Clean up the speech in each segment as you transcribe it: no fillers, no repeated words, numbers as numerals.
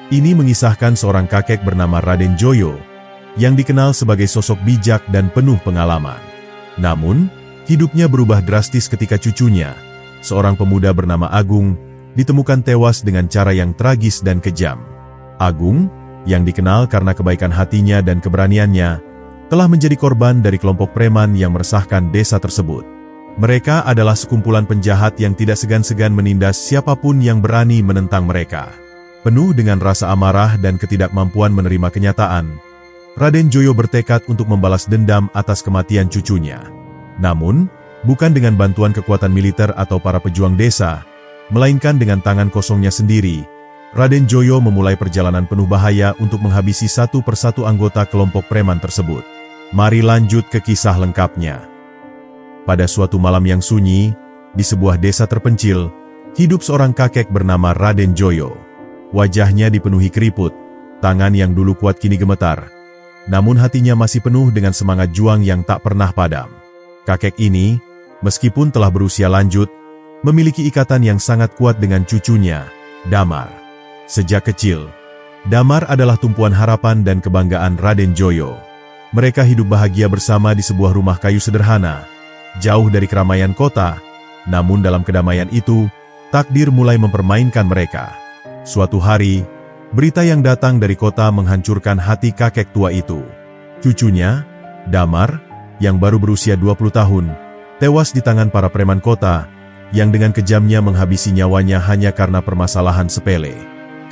Ini mengisahkan seorang kakek bernama Raden Joyo, yang dikenal sebagai sosok bijak dan penuh pengalaman. Namun, hidupnya berubah drastis ketika cucunya, seorang pemuda bernama Agung, ditemukan tewas dengan cara yang tragis dan kejam. Agung, yang dikenal karena kebaikan hatinya dan keberaniannya, telah menjadi korban dari kelompok preman yang meresahkan desa tersebut. Mereka adalah sekumpulan penjahat yang tidak segan-segan menindas siapapun yang berani menentang mereka. Penuh dengan rasa amarah dan ketidakmampuan menerima kenyataan, Raden Joyo bertekad untuk membalas dendam atas kematian cucunya. Namun, bukan dengan bantuan kekuatan militer atau para pejuang desa, melainkan dengan tangan kosongnya sendiri, Raden Joyo memulai perjalanan penuh bahaya untuk menghabisi satu persatu anggota kelompok preman tersebut. Mari lanjut ke kisah lengkapnya. Pada suatu malam yang sunyi, di sebuah desa terpencil, hidup seorang kakek bernama Raden Joyo. Wajahnya dipenuhi keriput, tangan yang dulu kuat kini gemetar. Namun hatinya masih penuh dengan semangat juang yang tak pernah padam. Kakek ini, meskipun telah berusia lanjut, memiliki ikatan yang sangat kuat dengan cucunya, Damar. Sejak kecil, Damar adalah tumpuan harapan dan kebanggaan Raden Joyo. Mereka hidup bahagia bersama di sebuah rumah kayu sederhana, jauh dari keramaian kota. Namun dalam kedamaian itu, takdir mulai mempermainkan mereka. Suatu hari, berita yang datang dari kota menghancurkan hati kakek tua itu. Cucunya, Damar, yang baru berusia 20 tahun, tewas di tangan para preman kota, yang dengan kejamnya menghabisi nyawanya hanya karena permasalahan sepele.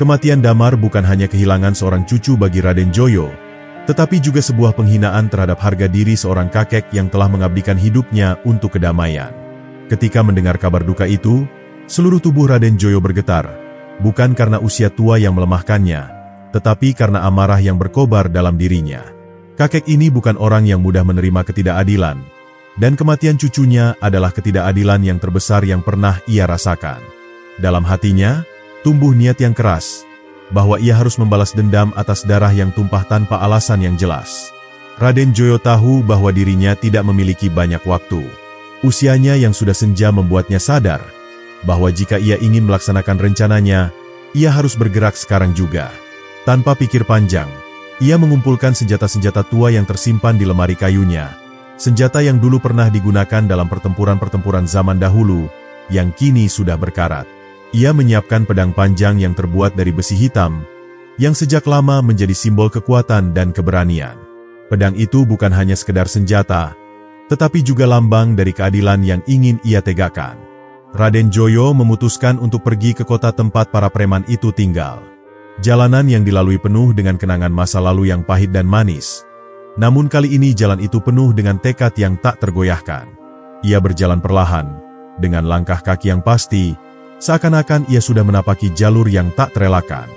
Kematian Damar bukan hanya kehilangan seorang cucu bagi Raden Joyo, tetapi juga sebuah penghinaan terhadap harga diri seorang kakek yang telah mengabdikan hidupnya untuk kedamaian. Ketika mendengar kabar duka itu, seluruh tubuh Raden Joyo bergetar. Bukan karena usia tua yang melemahkannya, tetapi karena amarah yang berkobar dalam dirinya. Kakek ini bukan orang yang mudah menerima ketidakadilan, dan kematian cucunya adalah ketidakadilan yang terbesar yang pernah ia rasakan. Dalam hatinya, tumbuh niat yang keras, bahwa ia harus membalas dendam atas darah yang tumpah tanpa alasan yang jelas. Raden Joyo tahu bahwa dirinya tidak memiliki banyak waktu. Usianya yang sudah senja membuatnya sadar, bahwa jika ia ingin melaksanakan rencananya, ia harus bergerak sekarang juga. Tanpa pikir panjang, ia mengumpulkan senjata-senjata tua yang tersimpan di lemari kayunya, senjata yang dulu pernah digunakan dalam pertempuran-pertempuran zaman dahulu, yang kini sudah berkarat. Ia menyiapkan pedang panjang yang terbuat dari besi hitam, yang sejak lama menjadi simbol kekuatan dan keberanian. Pedang itu bukan hanya sekedar senjata, tetapi juga lambang dari keadilan yang ingin ia tegakkan. Raden Joyo memutuskan untuk pergi ke kota tempat para preman itu tinggal. Jalanan yang dilalui penuh dengan kenangan masa lalu yang pahit dan manis. Namun kali ini jalan itu penuh dengan tekad yang tak tergoyahkan. Ia berjalan perlahan, dengan langkah kaki yang pasti, seakan-akan ia sudah menapaki jalur yang tak terelakkan.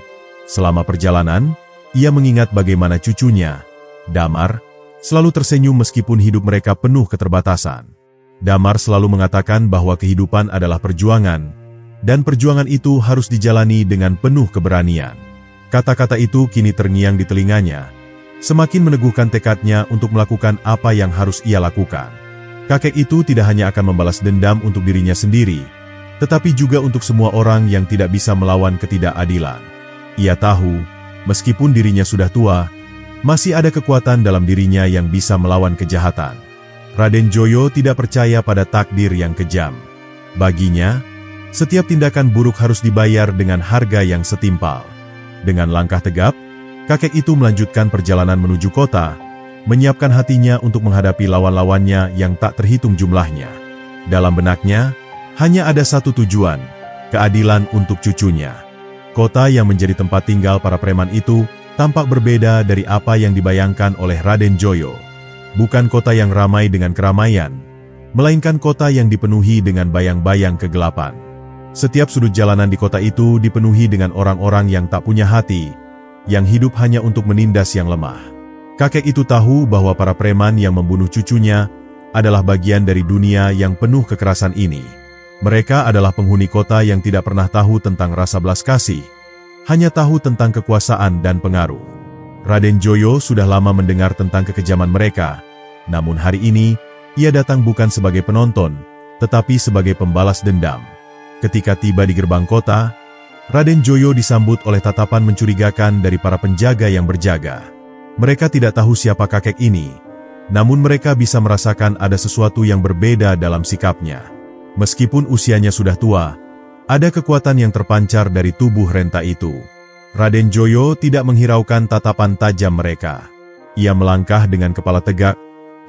Selama perjalanan, ia mengingat bagaimana cucunya, Damar, selalu tersenyum meskipun hidup mereka penuh keterbatasan. Damar selalu mengatakan bahwa kehidupan adalah perjuangan, dan perjuangan itu harus dijalani dengan penuh keberanian. Kata-kata itu kini terngiang di telinganya, semakin meneguhkan tekadnya untuk melakukan apa yang harus ia lakukan. Kakek itu tidak hanya akan membalas dendam untuk dirinya sendiri, tetapi juga untuk semua orang yang tidak bisa melawan ketidakadilan. Ia tahu, meskipun dirinya sudah tua, masih ada kekuatan dalam dirinya yang bisa melawan kejahatan. Raden Joyo tidak percaya pada takdir yang kejam. Baginya, setiap tindakan buruk harus dibayar dengan harga yang setimpal. Dengan langkah tegap, kakek itu melanjutkan perjalanan menuju kota, menyiapkan hatinya untuk menghadapi lawan-lawannya yang tak terhitung jumlahnya. Dalam benaknya, hanya ada satu tujuan, keadilan untuk cucunya. Kota yang menjadi tempat tinggal para preman itu tampak berbeda dari apa yang dibayangkan oleh Raden Joyo. Bukan kota yang ramai dengan keramaian, melainkan kota yang dipenuhi dengan bayang-bayang kegelapan. Setiap sudut jalanan di kota itu dipenuhi dengan orang-orang yang tak punya hati, yang hidup hanya untuk menindas yang lemah. Kakek itu tahu bahwa para preman yang membunuh cucunya adalah bagian dari dunia yang penuh kekerasan ini. Mereka adalah penghuni kota yang tidak pernah tahu tentang rasa belas kasih, hanya tahu tentang kekuasaan dan pengaruh. Raden Joyo sudah lama mendengar tentang kekejaman mereka, namun hari ini, ia datang bukan sebagai penonton, tetapi sebagai pembalas dendam. Ketika tiba di gerbang kota, Raden Joyo disambut oleh tatapan mencurigakan dari para penjaga yang berjaga. Mereka tidak tahu siapa kakek ini, namun mereka bisa merasakan ada sesuatu yang berbeda dalam sikapnya. Meskipun usianya sudah tua, ada kekuatan yang terpancar dari tubuh renta itu. Raden Joyo tidak menghiraukan tatapan tajam mereka. Ia melangkah dengan kepala tegak,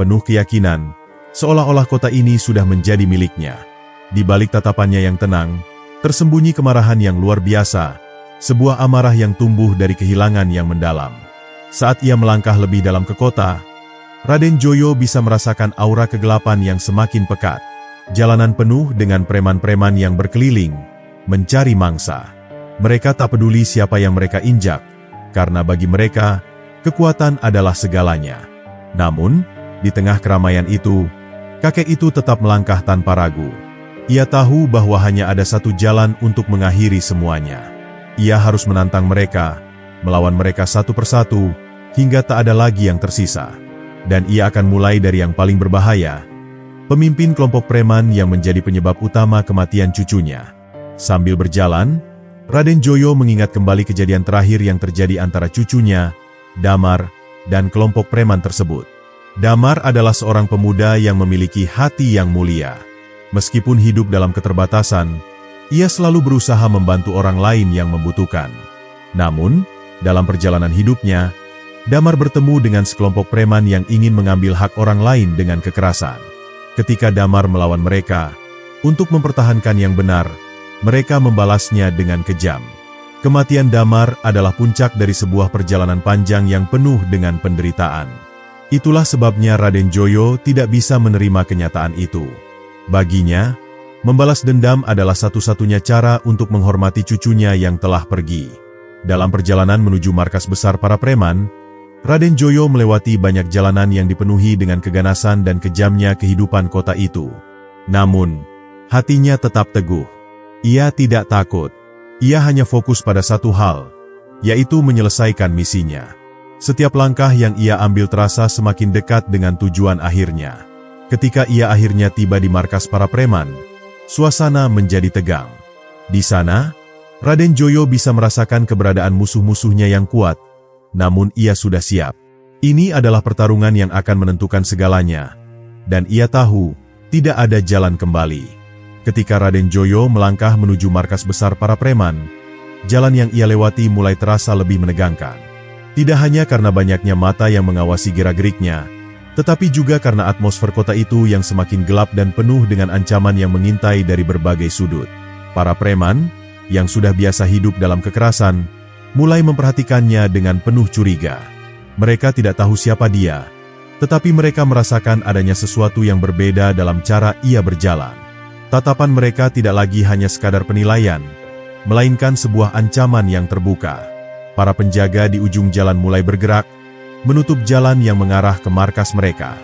penuh keyakinan, seolah-olah kota ini sudah menjadi miliknya. Di balik tatapannya yang tenang, tersembunyi kemarahan yang luar biasa, sebuah amarah yang tumbuh dari kehilangan yang mendalam. Saat ia melangkah lebih dalam ke kota, Raden Joyo bisa merasakan aura kegelapan yang semakin pekat. Jalanan penuh dengan preman-preman yang berkeliling, mencari mangsa. Mereka tak peduli siapa yang mereka injak, karena bagi mereka, kekuatan adalah segalanya. Namun, di tengah keramaian itu, kakek itu tetap melangkah tanpa ragu. Ia tahu bahwa hanya ada satu jalan untuk mengakhiri semuanya. Ia harus menantang mereka, melawan mereka satu persatu, hingga tak ada lagi yang tersisa. Dan ia akan mulai dari yang paling berbahaya, pemimpin kelompok preman yang menjadi penyebab utama kematian cucunya. Sambil berjalan, Raden Joyo mengingat kembali kejadian terakhir yang terjadi antara cucunya, Damar, dan kelompok preman tersebut. Damar adalah seorang pemuda yang memiliki hati yang mulia. Meskipun hidup dalam keterbatasan, ia selalu berusaha membantu orang lain yang membutuhkan. Namun, dalam perjalanan hidupnya, Damar bertemu dengan sekelompok preman yang ingin mengambil hak orang lain dengan kekerasan. Ketika Damar melawan mereka, untuk mempertahankan yang benar, mereka membalasnya dengan kejam. Kematian Damar adalah puncak dari sebuah perjalanan panjang yang penuh dengan penderitaan. Itulah sebabnya Raden Joyo tidak bisa menerima kenyataan itu. Baginya, membalas dendam adalah satu-satunya cara untuk menghormati cucunya yang telah pergi. Dalam perjalanan menuju markas besar para preman, Raden Joyo melewati banyak jalanan yang dipenuhi dengan keganasan dan kejamnya kehidupan kota itu. Namun, hatinya tetap teguh. Ia tidak takut. Ia hanya fokus pada satu hal, yaitu menyelesaikan misinya. Setiap langkah yang ia ambil terasa semakin dekat dengan tujuan akhirnya. Ketika ia akhirnya tiba di markas para preman, suasana menjadi tegang. Di sana, Raden Joyo bisa merasakan keberadaan musuh-musuhnya yang kuat, namun ia sudah siap. Ini adalah pertarungan yang akan menentukan segalanya, dan ia tahu tidak ada jalan kembali. Ketika Raden Joyo melangkah menuju markas besar para preman, jalan yang ia lewati mulai terasa lebih menegangkan. Tidak hanya karena banyaknya mata yang mengawasi gerak-geriknya, tetapi juga karena atmosfer kota itu yang semakin gelap dan penuh dengan ancaman yang mengintai dari berbagai sudut. Para preman, yang sudah biasa hidup dalam kekerasan, mulai memperhatikannya dengan penuh curiga. Mereka tidak tahu siapa dia, tetapi mereka merasakan adanya sesuatu yang berbeda dalam cara ia berjalan. Tatapan mereka tidak lagi hanya sekadar penilaian, melainkan sebuah ancaman yang terbuka. Para penjaga di ujung jalan mulai bergerak, menutup jalan yang mengarah ke markas mereka.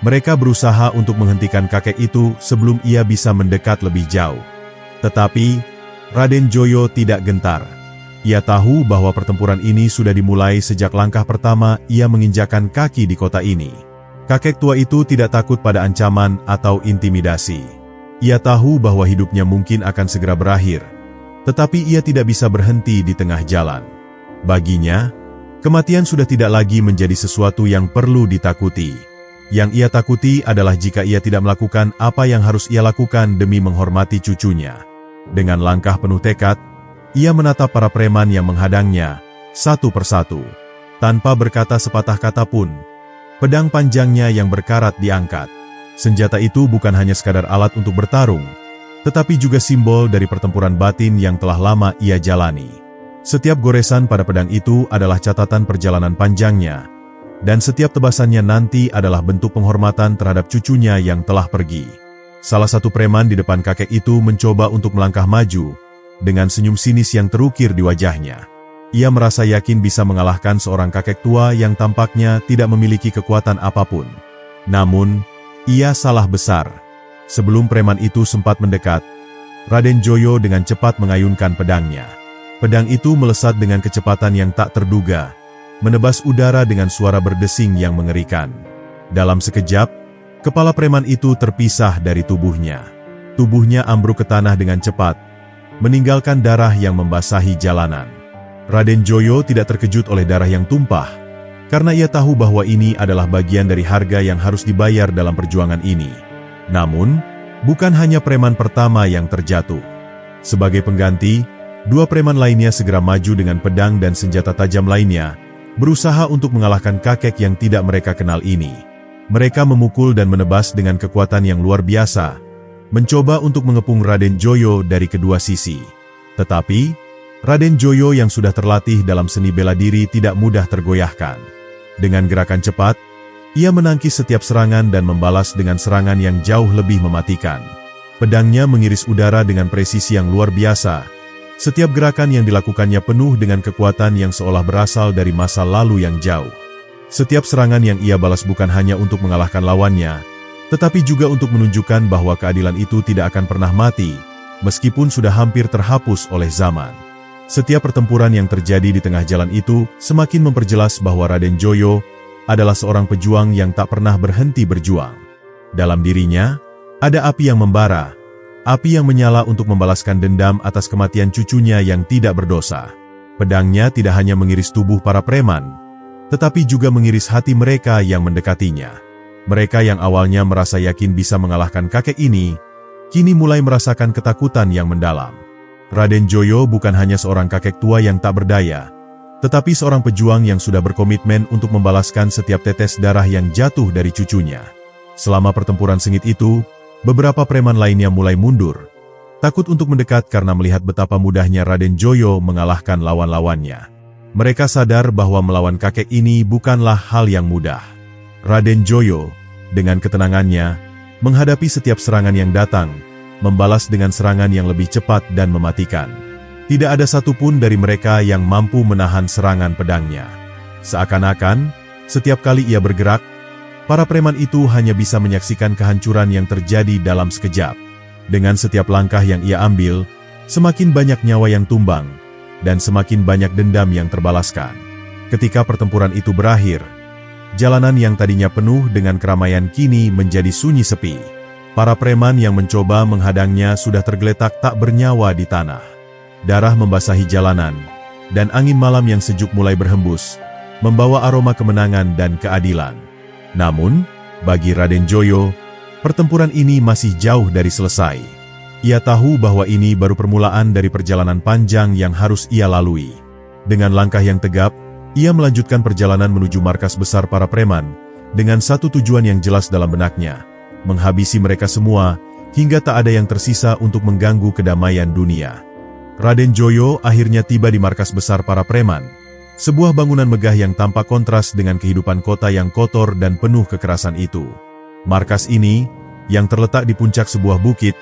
Mereka berusaha untuk menghentikan kakek itu sebelum ia bisa mendekat lebih jauh. Tetapi, Raden Joyo tidak gentar. Ia tahu bahwa pertempuran ini sudah dimulai sejak langkah pertama ia menginjakkan kaki di kota ini. Kakek tua itu tidak takut pada ancaman atau intimidasi. Ia tahu bahwa hidupnya mungkin akan segera berakhir, tetapi ia tidak bisa berhenti di tengah jalan. Baginya, kematian sudah tidak lagi menjadi sesuatu yang perlu ditakuti. Yang ia takuti adalah jika ia tidak melakukan apa yang harus ia lakukan demi menghormati cucunya. Dengan langkah penuh tekad, ia menatap para preman yang menghadangnya, satu persatu. Tanpa berkata sepatah kata pun, pedang panjangnya yang berkarat diangkat. Senjata itu bukan hanya sekadar alat untuk bertarung, tetapi juga simbol dari pertempuran batin yang telah lama ia jalani. Setiap goresan pada pedang itu adalah catatan perjalanan panjangnya, dan setiap tebasannya nanti adalah bentuk penghormatan terhadap cucunya yang telah pergi. Salah satu preman di depan kakek itu mencoba untuk melangkah maju, dengan senyum sinis yang terukir di wajahnya. Ia merasa yakin bisa mengalahkan seorang kakek tua yang tampaknya tidak memiliki kekuatan apapun. Namun, ia salah besar. Sebelum preman itu sempat mendekat, Raden Joyo dengan cepat mengayunkan pedangnya. Pedang itu melesat dengan kecepatan yang tak terduga, menebas udara dengan suara berdesing yang mengerikan. Dalam sekejap, kepala preman itu terpisah dari tubuhnya. Tubuhnya ambruk ke tanah dengan cepat, meninggalkan darah yang membasahi jalanan. Raden Joyo tidak terkejut oleh darah yang tumpah, karena ia tahu bahwa ini adalah bagian dari harga yang harus dibayar dalam perjuangan ini. Namun, bukan hanya preman pertama yang terjatuh. Sebagai pengganti, 2 preman lainnya segera maju dengan pedang dan senjata tajam lainnya, berusaha untuk mengalahkan kakek yang tidak mereka kenal ini. Mereka memukul dan menebas dengan kekuatan yang luar biasa, mencoba untuk mengepung Raden Joyo dari kedua sisi. Tetapi, Raden Joyo yang sudah terlatih dalam seni bela diri tidak mudah tergoyahkan. Dengan gerakan cepat, ia menangkis setiap serangan dan membalas dengan serangan yang jauh lebih mematikan. Pedangnya mengiris udara dengan presisi yang luar biasa. Setiap gerakan yang dilakukannya penuh dengan kekuatan yang seolah berasal dari masa lalu yang jauh. Setiap serangan yang ia balas bukan hanya untuk mengalahkan lawannya, tetapi juga untuk menunjukkan bahwa keadilan itu tidak akan pernah mati, meskipun sudah hampir terhapus oleh zaman. Setiap pertempuran yang terjadi di tengah jalan itu semakin memperjelas bahwa Raden Joyo adalah seorang pejuang yang tak pernah berhenti berjuang. Dalam dirinya, ada api yang membara, api yang menyala untuk membalaskan dendam atas kematian cucunya yang tidak berdosa. Pedangnya tidak hanya mengiris tubuh para preman, tetapi juga mengiris hati mereka yang mendekatinya. Mereka yang awalnya merasa yakin bisa mengalahkan kakek ini, kini mulai merasakan ketakutan yang mendalam. Raden Joyo bukan hanya seorang kakek tua yang tak berdaya, tetapi seorang pejuang yang sudah berkomitmen untuk membalaskan setiap tetes darah yang jatuh dari cucunya. Selama pertempuran sengit itu, beberapa preman lainnya mulai mundur, takut untuk mendekat karena melihat betapa mudahnya Raden Joyo mengalahkan lawan-lawannya. Mereka sadar bahwa melawan kakek ini bukanlah hal yang mudah. Raden Joyo, dengan ketenangannya, menghadapi setiap serangan yang datang, membalas dengan serangan yang lebih cepat dan mematikan. Tidak ada satupun dari mereka yang mampu menahan serangan pedangnya. Seakan-akan, setiap kali ia bergerak, para preman itu hanya bisa menyaksikan kehancuran yang terjadi dalam sekejap. Dengan setiap langkah yang ia ambil, semakin banyak nyawa yang tumbang, dan semakin banyak dendam yang terbalaskan. Ketika pertempuran itu berakhir, jalanan yang tadinya penuh dengan keramaian kini menjadi sunyi sepi. Para preman yang mencoba menghadangnya sudah tergeletak tak bernyawa di tanah. Darah membasahi jalanan, dan angin malam yang sejuk mulai berhembus, membawa aroma kemenangan dan keadilan. Namun, bagi Raden Joyo, pertempuran ini masih jauh dari selesai. Ia tahu bahwa ini baru permulaan dari perjalanan panjang yang harus ia lalui. Dengan langkah yang tegap, ia melanjutkan perjalanan menuju markas besar para preman, dengan satu tujuan yang jelas dalam benaknya: menghabisi mereka semua, hingga tak ada yang tersisa untuk mengganggu kedamaian dunia. Raden Joyo akhirnya tiba di markas besar para preman, sebuah bangunan megah yang tampak kontras dengan kehidupan kota yang kotor dan penuh kekerasan itu. Markas ini, yang terletak di puncak sebuah bukit,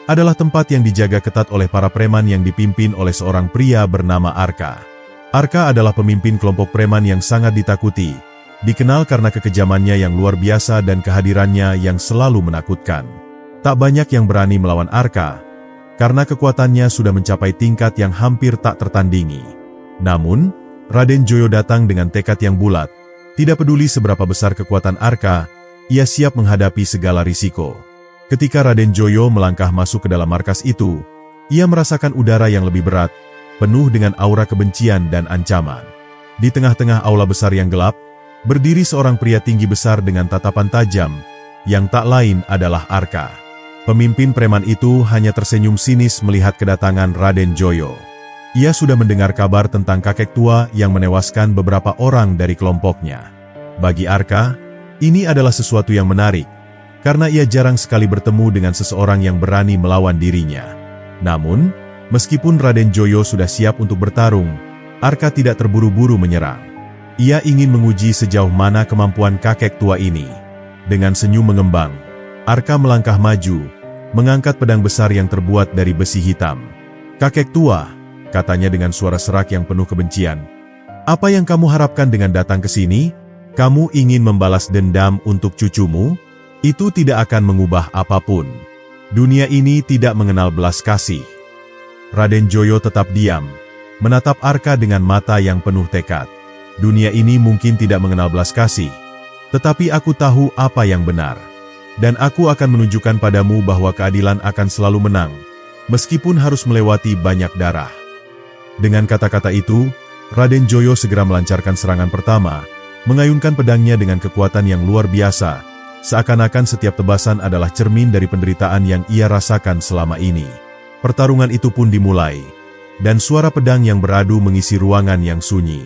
adalah tempat yang dijaga ketat oleh para preman yang dipimpin oleh seorang pria bernama Arka. Arka adalah pemimpin kelompok preman yang sangat ditakuti, dikenal karena kekejamannya yang luar biasa dan kehadirannya yang selalu menakutkan. Tak banyak yang berani melawan Arka, karena kekuatannya sudah mencapai tingkat yang hampir tak tertandingi. Namun, Raden Joyo datang dengan tekad yang bulat. Tidak peduli seberapa besar kekuatan Arka, ia siap menghadapi segala risiko. Ketika Raden Joyo melangkah masuk ke dalam markas itu, ia merasakan udara yang lebih berat, penuh dengan aura kebencian dan ancaman. Di tengah-tengah aula besar yang gelap, berdiri seorang pria tinggi besar dengan tatapan tajam, yang tak lain adalah Arka. Pemimpin preman itu hanya tersenyum sinis melihat kedatangan Raden Joyo. Ia sudah mendengar kabar tentang kakek tua yang menewaskan beberapa orang dari kelompoknya. Bagi Arka, ini adalah sesuatu yang menarik, karena ia jarang sekali bertemu dengan seseorang yang berani melawan dirinya. Namun, meskipun Raden Joyo sudah siap untuk bertarung, Arka tidak terburu-buru menyerang. Ia ingin menguji sejauh mana kemampuan kakek tua ini. Dengan senyum mengembang, Arka melangkah maju, mengangkat pedang besar yang terbuat dari besi hitam. "Kakek tua," katanya dengan suara serak yang penuh kebencian, "apa yang kamu harapkan dengan datang ke sini? Kamu ingin membalas dendam untuk cucumu? Itu tidak akan mengubah apapun. Dunia ini tidak mengenal belas kasih." Raden Joyo tetap diam, menatap Arka dengan mata yang penuh tekad. "Dunia ini mungkin tidak mengenal belas kasih, tetapi aku tahu apa yang benar. Dan aku akan menunjukkan padamu bahwa keadilan akan selalu menang, meskipun harus melewati banyak darah. Dengan kata-kata itu, Raden Joyo segera melancarkan serangan pertama, mengayunkan pedangnya dengan kekuatan yang luar biasa, seakan-akan setiap tebasan adalah cermin dari penderitaan yang ia rasakan selama ini. Pertarungan itu pun dimulai, dan suara pedang yang beradu mengisi ruangan yang sunyi.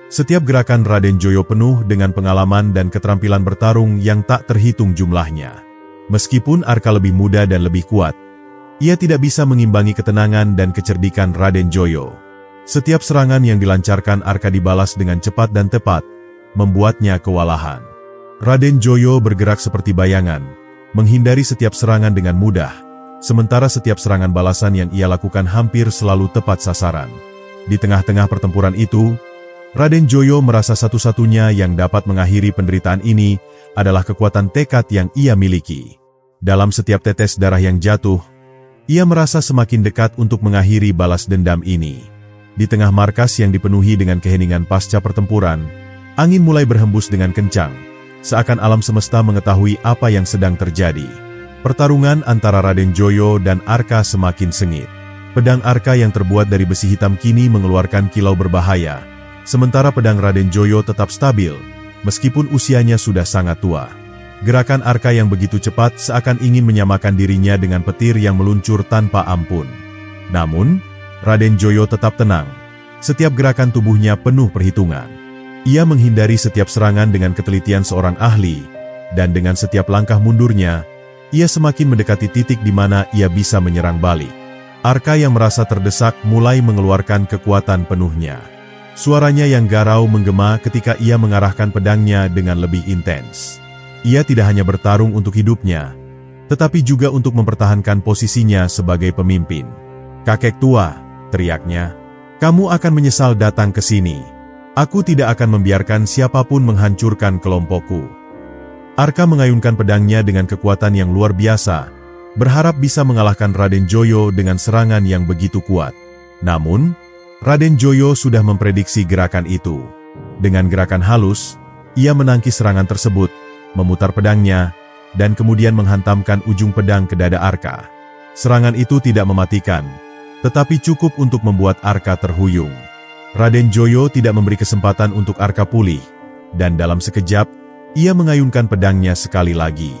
Setiap gerakan Raden Joyo penuh dengan pengalaman dan keterampilan bertarung yang tak terhitung jumlahnya. Meskipun Arka lebih muda dan lebih kuat, ia tidak bisa mengimbangi ketenangan dan kecerdikan Raden Joyo. Setiap serangan yang dilancarkan Arka dibalas dengan cepat dan tepat, membuatnya kewalahan. Raden Joyo bergerak seperti bayangan, menghindari setiap serangan dengan mudah, sementara setiap serangan balasan yang ia lakukan hampir selalu tepat sasaran. Di tengah-tengah pertempuran itu, Raden Joyo merasa satu-satunya yang dapat mengakhiri penderitaan ini adalah kekuatan tekad yang ia miliki. Dalam setiap tetes darah yang jatuh, ia merasa semakin dekat untuk mengakhiri balas dendam ini. Di tengah markas yang dipenuhi dengan keheningan pasca pertempuran, angin mulai berhembus dengan kencang, seakan alam semesta mengetahui apa yang sedang terjadi. Pertarungan antara Raden Joyo dan Arka semakin sengit. Pedang Arka yang terbuat dari besi hitam kini mengeluarkan kilau berbahaya, sementara pedang Raden Joyo tetap stabil, meskipun usianya sudah sangat tua. Gerakan Arka yang begitu cepat seakan ingin menyamakan dirinya dengan petir yang meluncur tanpa ampun. Namun, Raden Joyo tetap tenang. Setiap gerakan tubuhnya penuh perhitungan. Ia menghindari setiap serangan dengan ketelitian seorang ahli, dan dengan setiap langkah mundurnya, ia semakin mendekati titik di mana ia bisa menyerang balik. Arka yang merasa terdesak mulai mengeluarkan kekuatan penuhnya. Suaranya yang garau menggema ketika ia mengarahkan pedangnya dengan lebih intens. Ia tidak hanya bertarung untuk hidupnya, tetapi juga untuk mempertahankan posisinya sebagai pemimpin. "Kakek tua," teriaknya, "kamu akan menyesal datang ke sini. Aku tidak akan membiarkan siapapun menghancurkan kelompokku." Arka mengayunkan pedangnya dengan kekuatan yang luar biasa, berharap bisa mengalahkan Raden Joyo dengan serangan yang begitu kuat. Namun, Raden Joyo sudah memprediksi gerakan itu. Dengan gerakan halus, ia menangkis serangan tersebut, memutar pedangnya, dan kemudian menghantamkan ujung pedang ke dada Arka. Serangan itu tidak mematikan, tetapi cukup untuk membuat Arka terhuyung. Raden Joyo tidak memberi kesempatan untuk Arka pulih, dan dalam sekejap, ia mengayunkan pedangnya sekali lagi.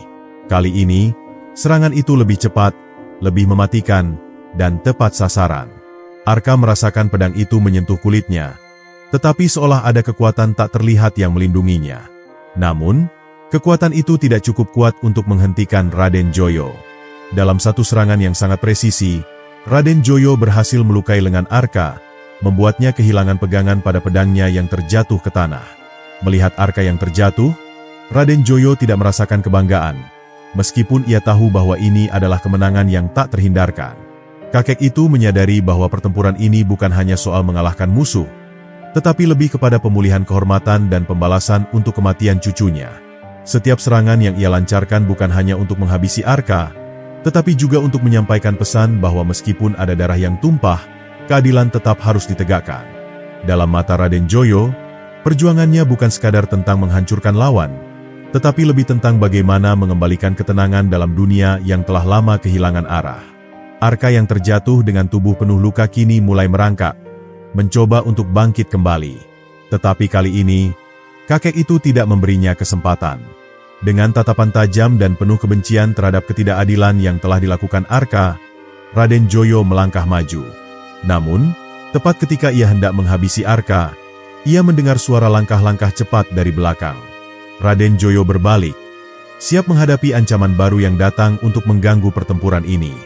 Kali ini, serangan itu lebih cepat, lebih mematikan, dan tepat sasaran. Arka merasakan pedang itu menyentuh kulitnya, tetapi seolah ada kekuatan tak terlihat yang melindunginya. Namun, kekuatan itu tidak cukup kuat untuk menghentikan Raden Joyo. Dalam satu serangan yang sangat presisi, Raden Joyo berhasil melukai lengan Arka, membuatnya kehilangan pegangan pada pedangnya yang terjatuh ke tanah. Melihat Arka yang terjatuh, Raden Joyo tidak merasakan kebanggaan, meskipun ia tahu bahwa ini adalah kemenangan yang tak terhindarkan. Kakek itu menyadari bahwa pertempuran ini bukan hanya soal mengalahkan musuh, tetapi lebih kepada pemulihan kehormatan dan pembalasan untuk kematian cucunya. Setiap serangan yang ia lancarkan bukan hanya untuk menghabisi Arka, tetapi juga untuk menyampaikan pesan bahwa meskipun ada darah yang tumpah, keadilan tetap harus ditegakkan. Dalam mata Raden Joyo, perjuangannya bukan sekadar tentang menghancurkan lawan, tetapi lebih tentang bagaimana mengembalikan ketenangan dalam dunia yang telah lama kehilangan arah. Arka yang terjatuh dengan tubuh penuh luka kini mulai merangkak, mencoba untuk bangkit kembali. Tetapi kali ini, kakek itu tidak memberinya kesempatan. Dengan tatapan tajam dan penuh kebencian terhadap ketidakadilan yang telah dilakukan Arka, Raden Joyo melangkah maju. Namun, tepat ketika ia hendak menghabisi Arka, ia mendengar suara langkah-langkah cepat dari belakang. Raden Joyo berbalik, siap menghadapi ancaman baru yang datang untuk mengganggu pertempuran ini.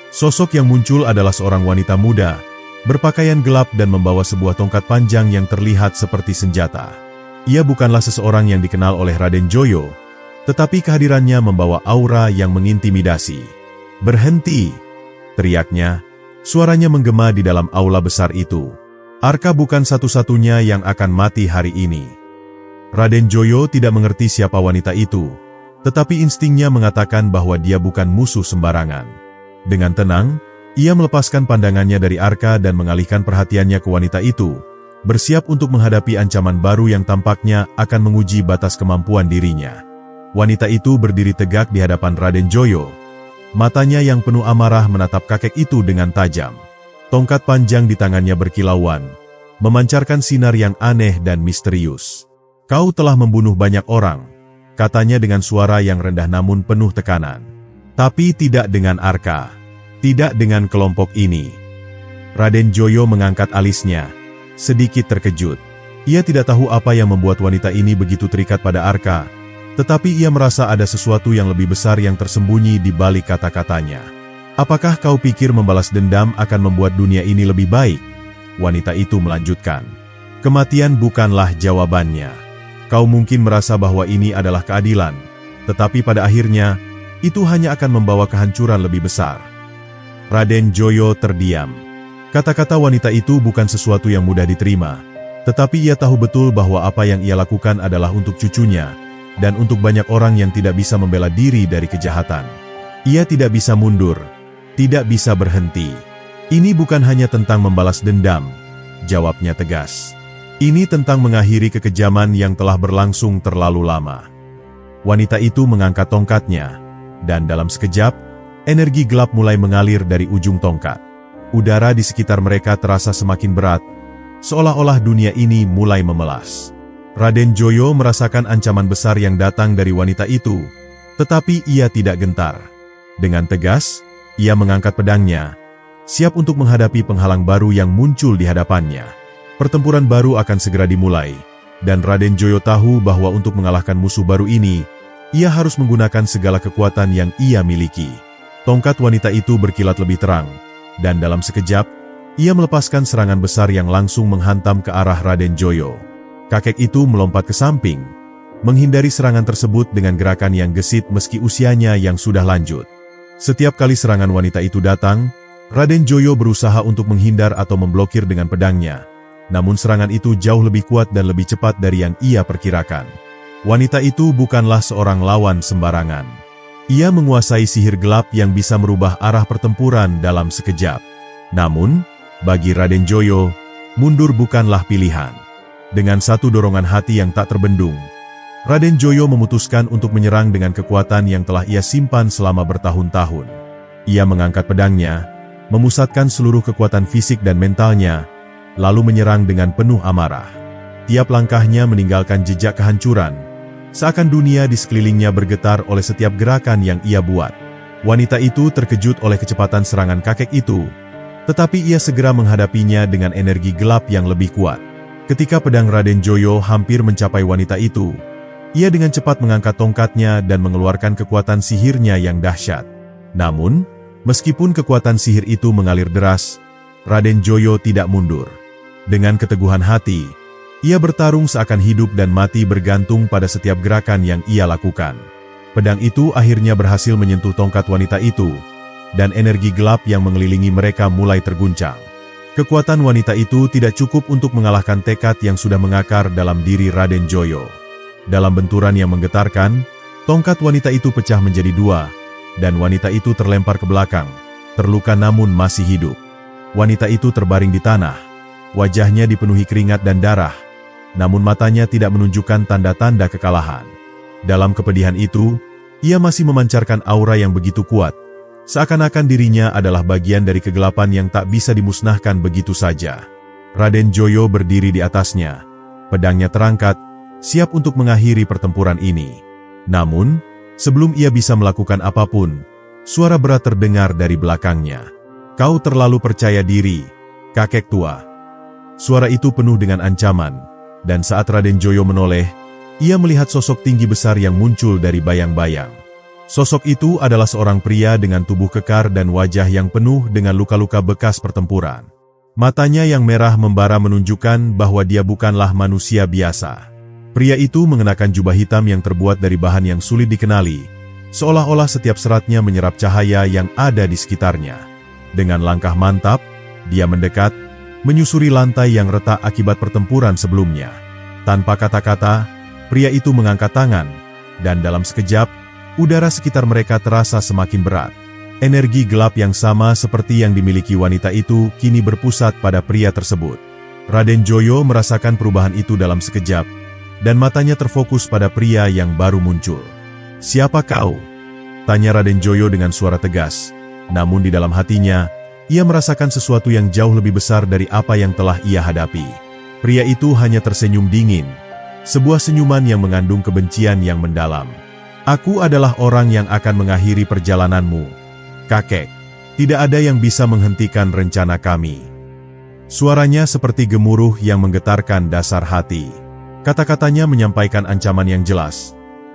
Sosok yang muncul adalah seorang wanita muda, berpakaian gelap dan membawa sebuah tongkat panjang yang terlihat seperti senjata. Ia bukanlah seseorang yang dikenal oleh Raden Joyo, tetapi kehadirannya membawa aura yang mengintimidasi. "Berhenti!" teriaknya. Suaranya menggema di dalam aula besar itu. Arka bukan satu-satunya yang akan mati hari ini. Raden Joyo tidak mengerti siapa wanita itu, tetapi instingnya mengatakan bahwa dia bukan musuh sembarangan. Dengan tenang, ia melepaskan pandangannya dari Arka dan mengalihkan perhatiannya ke wanita itu, bersiap untuk menghadapi ancaman baru yang tampaknya akan menguji batas kemampuan dirinya. Wanita itu berdiri tegak di hadapan Raden Joyo, Matanya yang penuh amarah menatap kakek itu dengan tajam. Tongkat panjang di tangannya berkilauan, memancarkan sinar yang aneh dan misterius. "Kau telah membunuh banyak orang," katanya dengan suara yang rendah namun penuh tekanan. "Tapi tidak dengan Arka. Tidak dengan kelompok ini." Raden Joyo mengangkat alisnya, sedikit terkejut. Ia tidak tahu apa yang membuat wanita ini begitu terikat pada Arka, tetapi ia merasa ada sesuatu yang lebih besar yang tersembunyi di balik kata-katanya. "Apakah kau pikir membalas dendam akan membuat dunia ini lebih baik?" Wanita itu melanjutkan. "Kematian bukanlah jawabannya. Kau mungkin merasa bahwa ini adalah keadilan, tetapi pada akhirnya, itu hanya akan membawa kehancuran lebih besar." Raden Joyo terdiam. Kata-kata wanita itu bukan sesuatu yang mudah diterima, tetapi ia tahu betul bahwa apa yang ia lakukan adalah untuk cucunya, dan untuk banyak orang yang tidak bisa membela diri dari kejahatan. Ia tidak bisa mundur, tidak bisa berhenti. "Ini bukan hanya tentang membalas dendam," jawabnya tegas. "Ini tentang mengakhiri kekejaman yang telah berlangsung terlalu lama." Wanita itu mengangkat tongkatnya, dan dalam sekejap, energi gelap mulai mengalir dari ujung tongkat. Udara di sekitar mereka terasa semakin berat, seolah-olah dunia ini mulai memelas. Raden Joyo merasakan ancaman besar yang datang dari wanita itu, tetapi ia tidak gentar. Dengan tegas, ia mengangkat pedangnya, siap untuk menghadapi penghalang baru yang muncul di hadapannya. Pertempuran baru akan segera dimulai, dan Raden Joyo tahu bahwa untuk mengalahkan musuh baru ini, ia harus menggunakan segala kekuatan yang ia miliki. Tongkat wanita itu berkilat lebih terang, dan dalam sekejap, ia melepaskan serangan besar yang langsung menghantam ke arah Raden Joyo. Kakek itu melompat ke samping, menghindari serangan tersebut dengan gerakan yang gesit meski usianya yang sudah lanjut. Setiap kali serangan wanita itu datang, Raden Joyo berusaha untuk menghindar atau memblokir dengan pedangnya. Namun serangan itu jauh lebih kuat dan lebih cepat dari yang ia perkirakan. Wanita itu bukanlah seorang lawan sembarangan. Ia menguasai sihir gelap yang bisa merubah arah pertempuran dalam sekejap. Namun, bagi Raden Joyo, mundur bukanlah pilihan. Dengan satu dorongan hati yang tak terbendung, Raden Joyo memutuskan untuk menyerang dengan kekuatan yang telah ia simpan selama bertahun-tahun. Ia mengangkat pedangnya, memusatkan seluruh kekuatan fisik dan mentalnya, lalu menyerang dengan penuh amarah. Tiap langkahnya meninggalkan jejak kehancuran, seakan dunia di sekelilingnya bergetar oleh setiap gerakan yang ia buat. Wanita itu terkejut oleh kecepatan serangan kakek itu, tetapi ia segera menghadapinya dengan energi gelap yang lebih kuat. Ketika pedang Raden Joyo hampir mencapai wanita itu, ia dengan cepat mengangkat tongkatnya dan mengeluarkan kekuatan sihirnya yang dahsyat. Namun, meskipun kekuatan sihir itu mengalir deras, Raden Joyo tidak mundur. Dengan keteguhan hati, ia bertarung seakan hidup dan mati bergantung pada setiap gerakan yang ia lakukan. Pedang itu akhirnya berhasil menyentuh tongkat wanita itu, dan energi gelap yang mengelilingi mereka mulai terguncang. Kekuatan wanita itu tidak cukup untuk mengalahkan tekad yang sudah mengakar dalam diri Raden Joyo. Dalam benturan yang menggetarkan, tongkat wanita itu pecah menjadi dua, dan wanita itu terlempar ke belakang, terluka namun masih hidup. Wanita itu terbaring di tanah, wajahnya dipenuhi keringat dan darah, namun matanya tidak menunjukkan tanda-tanda kekalahan. Dalam kepedihan itu, ia masih memancarkan aura yang begitu kuat, seakan-akan dirinya adalah bagian dari kegelapan yang tak bisa dimusnahkan begitu saja. Raden Joyo berdiri di atasnya, pedangnya terangkat, siap untuk mengakhiri pertempuran ini. Namun, sebelum ia bisa melakukan apapun, suara berat terdengar dari belakangnya. "Kau terlalu percaya diri, kakek tua." Suara itu penuh dengan ancaman, dan saat Raden Joyo menoleh, ia melihat sosok tinggi besar yang muncul dari bayang-bayang. Sosok itu adalah seorang pria dengan tubuh kekar dan wajah yang penuh dengan luka-luka bekas pertempuran. Matanya yang merah membara menunjukkan bahwa dia bukanlah manusia biasa. Pria itu mengenakan jubah hitam yang terbuat dari bahan yang sulit dikenali, seolah-olah setiap seratnya menyerap cahaya yang ada di sekitarnya. Dengan langkah mantap, dia mendekat, menyusuri lantai yang retak akibat pertempuran sebelumnya. Tanpa kata-kata, pria itu mengangkat tangan, dan dalam sekejap, udara sekitar mereka terasa semakin berat. Energi gelap yang sama seperti yang dimiliki wanita itu kini berpusat pada pria tersebut. Raden Joyo merasakan perubahan itu dalam sekejap, dan matanya terfokus pada pria yang baru muncul. "Siapa kau?" Tanya Raden Joyo dengan suara tegas. Namun di dalam hatinya, ia merasakan sesuatu yang jauh lebih besar dari apa yang telah ia hadapi. Pria itu hanya tersenyum dingin. Sebuah senyuman yang mengandung kebencian yang mendalam. Aku adalah orang yang akan mengakhiri perjalananmu, kakek. Tidak ada yang bisa menghentikan rencana kami. Suaranya seperti gemuruh yang menggetarkan dasar hati. Kata-katanya menyampaikan ancaman yang jelas.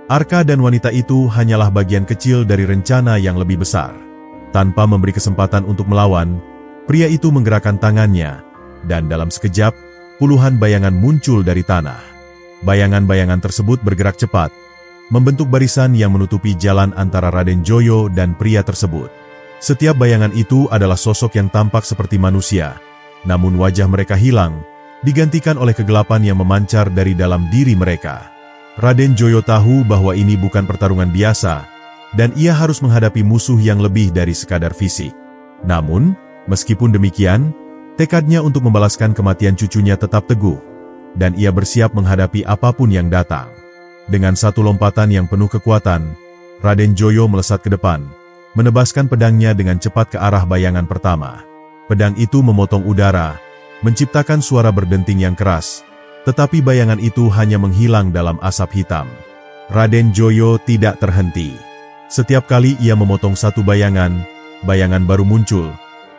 Arka dan wanita itu hanyalah bagian kecil dari rencana yang lebih besar. Tanpa memberi kesempatan untuk melawan, pria itu menggerakkan tangannya, dan dalam sekejap, puluhan bayangan muncul dari tanah. Bayangan-bayangan tersebut bergerak cepat, membentuk barisan yang menutupi jalan antara Raden Joyo dan pria tersebut. Setiap bayangan itu adalah sosok yang tampak seperti manusia, namun wajah mereka hilang, digantikan oleh kegelapan yang memancar dari dalam diri mereka. Raden Joyo tahu bahwa ini bukan pertarungan biasa, dan ia harus menghadapi musuh yang lebih dari sekadar fisik. Namun, meskipun demikian, tekadnya untuk membalaskan kematian cucunya tetap teguh, dan ia bersiap menghadapi apapun yang datang. Dengan satu lompatan yang penuh kekuatan, Raden Joyo melesat ke depan, menebaskan pedangnya dengan cepat ke arah bayangan pertama. Pedang itu memotong udara, menciptakan suara berdenting yang keras, tetapi bayangan itu hanya menghilang dalam asap hitam. Raden Joyo tidak terhenti. Setiap kali ia memotong satu bayangan, bayangan baru muncul,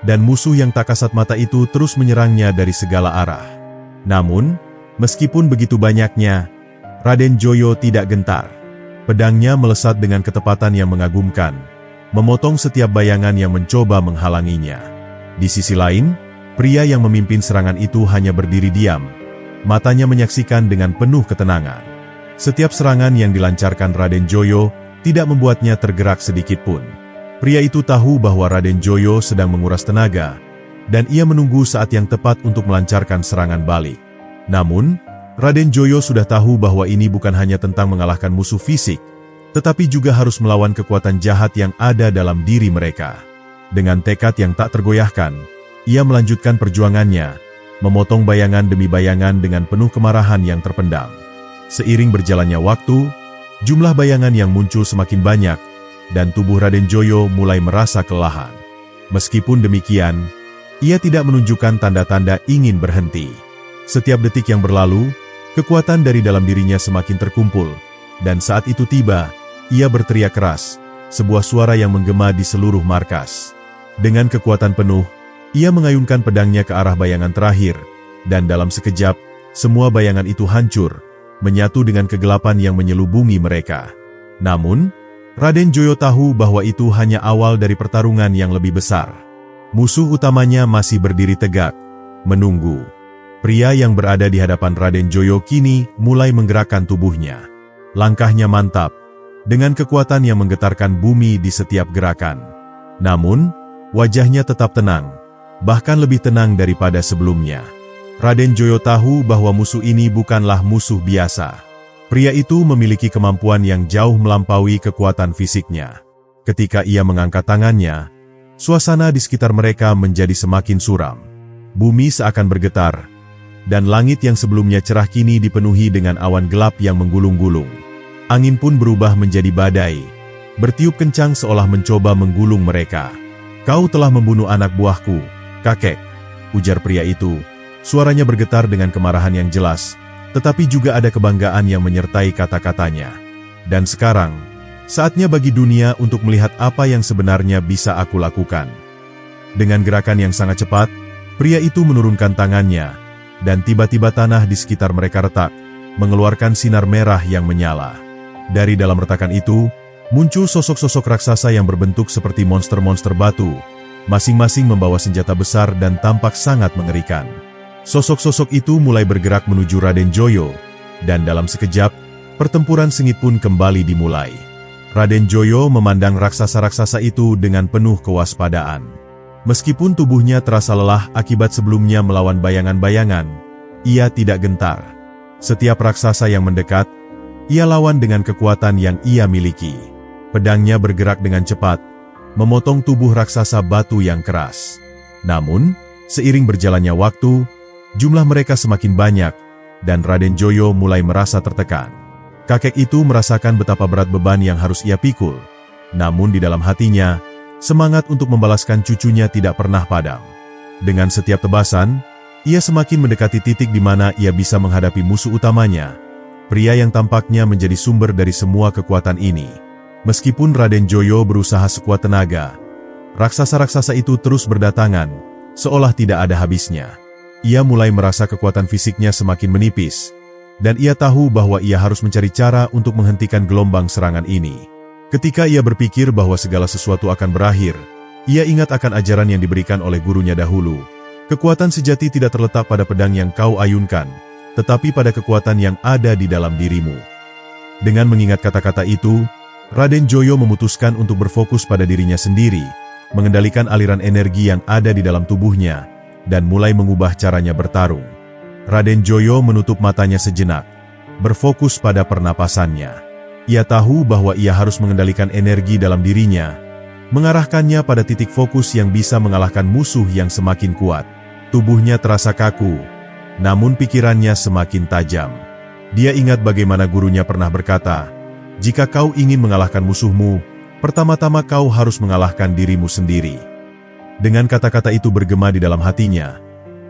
dan musuh yang tak kasat mata itu terus menyerangnya dari segala arah. Namun, meskipun begitu banyaknya, Raden Joyo tidak gentar. Pedangnya melesat dengan ketepatan yang mengagumkan, memotong setiap bayangan yang mencoba menghalanginya. Di sisi lain, pria yang memimpin serangan itu hanya berdiri diam, matanya menyaksikan dengan penuh ketenangan. Setiap serangan yang dilancarkan Raden Joyo tidak membuatnya tergerak sedikitpun. Pria itu tahu bahwa Raden Joyo sedang menguras tenaga, dan ia menunggu saat yang tepat untuk melancarkan serangan balik. Namun, Raden Joyo sudah tahu bahwa ini bukan hanya tentang mengalahkan musuh fisik, tetapi juga harus melawan kekuatan jahat yang ada dalam diri mereka. Dengan tekad yang tak tergoyahkan, ia melanjutkan perjuangannya, memotong bayangan demi bayangan dengan penuh kemarahan yang terpendam. Seiring berjalannya waktu, jumlah bayangan yang muncul semakin banyak, dan tubuh Raden Joyo mulai merasa kelelahan. Meskipun demikian, ia tidak menunjukkan tanda-tanda ingin berhenti. Setiap detik yang berlalu, kekuatan dari dalam dirinya semakin terkumpul, dan saat itu tiba, ia berteriak keras, sebuah suara yang menggema di seluruh markas. Dengan kekuatan penuh, ia mengayunkan pedangnya ke arah bayangan terakhir, dan dalam sekejap, semua bayangan itu hancur, menyatu dengan kegelapan yang menyelubungi mereka. Namun, Raden Joyo tahu bahwa itu hanya awal dari pertarungan yang lebih besar. Musuh utamanya masih berdiri tegak, menunggu. Pria yang berada di hadapan Raden Joyo kini mulai menggerakkan tubuhnya. Langkahnya mantap, dengan kekuatan yang menggetarkan bumi di setiap gerakan. Namun, wajahnya tetap tenang, bahkan lebih tenang daripada sebelumnya. Raden Joyo tahu bahwa musuh ini bukanlah musuh biasa. Pria itu memiliki kemampuan yang jauh melampaui kekuatan fisiknya. Ketika ia mengangkat tangannya, suasana di sekitar mereka menjadi semakin suram. Bumi seakan bergetar, dan langit yang sebelumnya cerah kini dipenuhi dengan awan gelap yang menggulung-gulung. Angin pun berubah menjadi badai, bertiup kencang seolah mencoba menggulung mereka. Kau telah membunuh anak buahku, kakek, ujar pria itu. Suaranya bergetar dengan kemarahan yang jelas, tetapi juga ada kebanggaan yang menyertai kata-katanya. Dan sekarang, saatnya bagi dunia untuk melihat apa yang sebenarnya bisa aku lakukan. Dengan gerakan yang sangat cepat, pria itu menurunkan tangannya, dan tiba-tiba tanah di sekitar mereka retak, mengeluarkan sinar merah yang menyala. Dari dalam retakan itu, muncul sosok-sosok raksasa yang berbentuk seperti monster-monster batu, masing-masing membawa senjata besar dan tampak sangat mengerikan. Sosok-sosok itu mulai bergerak menuju Raden Joyo, dan dalam sekejap, pertempuran sengit pun kembali dimulai. Raden Joyo memandang raksasa-raksasa itu dengan penuh kewaspadaan. Meskipun tubuhnya terasa lelah akibat sebelumnya melawan bayangan-bayangan, ia tidak gentar. Setiap raksasa yang mendekat, ia lawan dengan kekuatan yang ia miliki. Pedangnya bergerak dengan cepat, memotong tubuh raksasa batu yang keras. Namun, seiring berjalannya waktu, jumlah mereka semakin banyak, dan Raden Joyo mulai merasa tertekan. Kakek itu merasakan betapa berat beban yang harus ia pikul, Namun di dalam hatinya, semangat untuk membalaskan cucunya tidak pernah padam. Dengan setiap tebasan, ia semakin mendekati titik di mana ia bisa menghadapi musuh utamanya, pria yang tampaknya menjadi sumber dari semua kekuatan ini. Meskipun Raden Joyo berusaha sekuat tenaga, raksasa-raksasa itu terus berdatangan, seolah tidak ada habisnya. Ia mulai merasa kekuatan fisiknya semakin menipis, dan ia tahu bahwa ia harus mencari cara untuk menghentikan gelombang serangan ini. Ketika ia berpikir bahwa segala sesuatu akan berakhir, ia ingat akan ajaran yang diberikan oleh gurunya dahulu. Kekuatan sejati tidak terletak pada pedang yang kau ayunkan, tetapi pada kekuatan yang ada di dalam dirimu. Dengan mengingat kata-kata itu, Raden Joyo memutuskan untuk berfokus pada dirinya sendiri, mengendalikan aliran energi yang ada di dalam tubuhnya, dan mulai mengubah caranya bertarung. Raden Joyo menutup matanya sejenak, berfokus pada pernapasannya. Ia tahu bahwa ia harus mengendalikan energi dalam dirinya, mengarahkannya pada titik fokus yang bisa mengalahkan musuh yang semakin kuat. Tubuhnya terasa kaku, namun pikirannya semakin tajam. Dia ingat bagaimana gurunya pernah berkata, "Jika kau ingin mengalahkan musuhmu, pertama-tama kau harus mengalahkan dirimu sendiri." Dengan kata-kata itu bergema di dalam hatinya,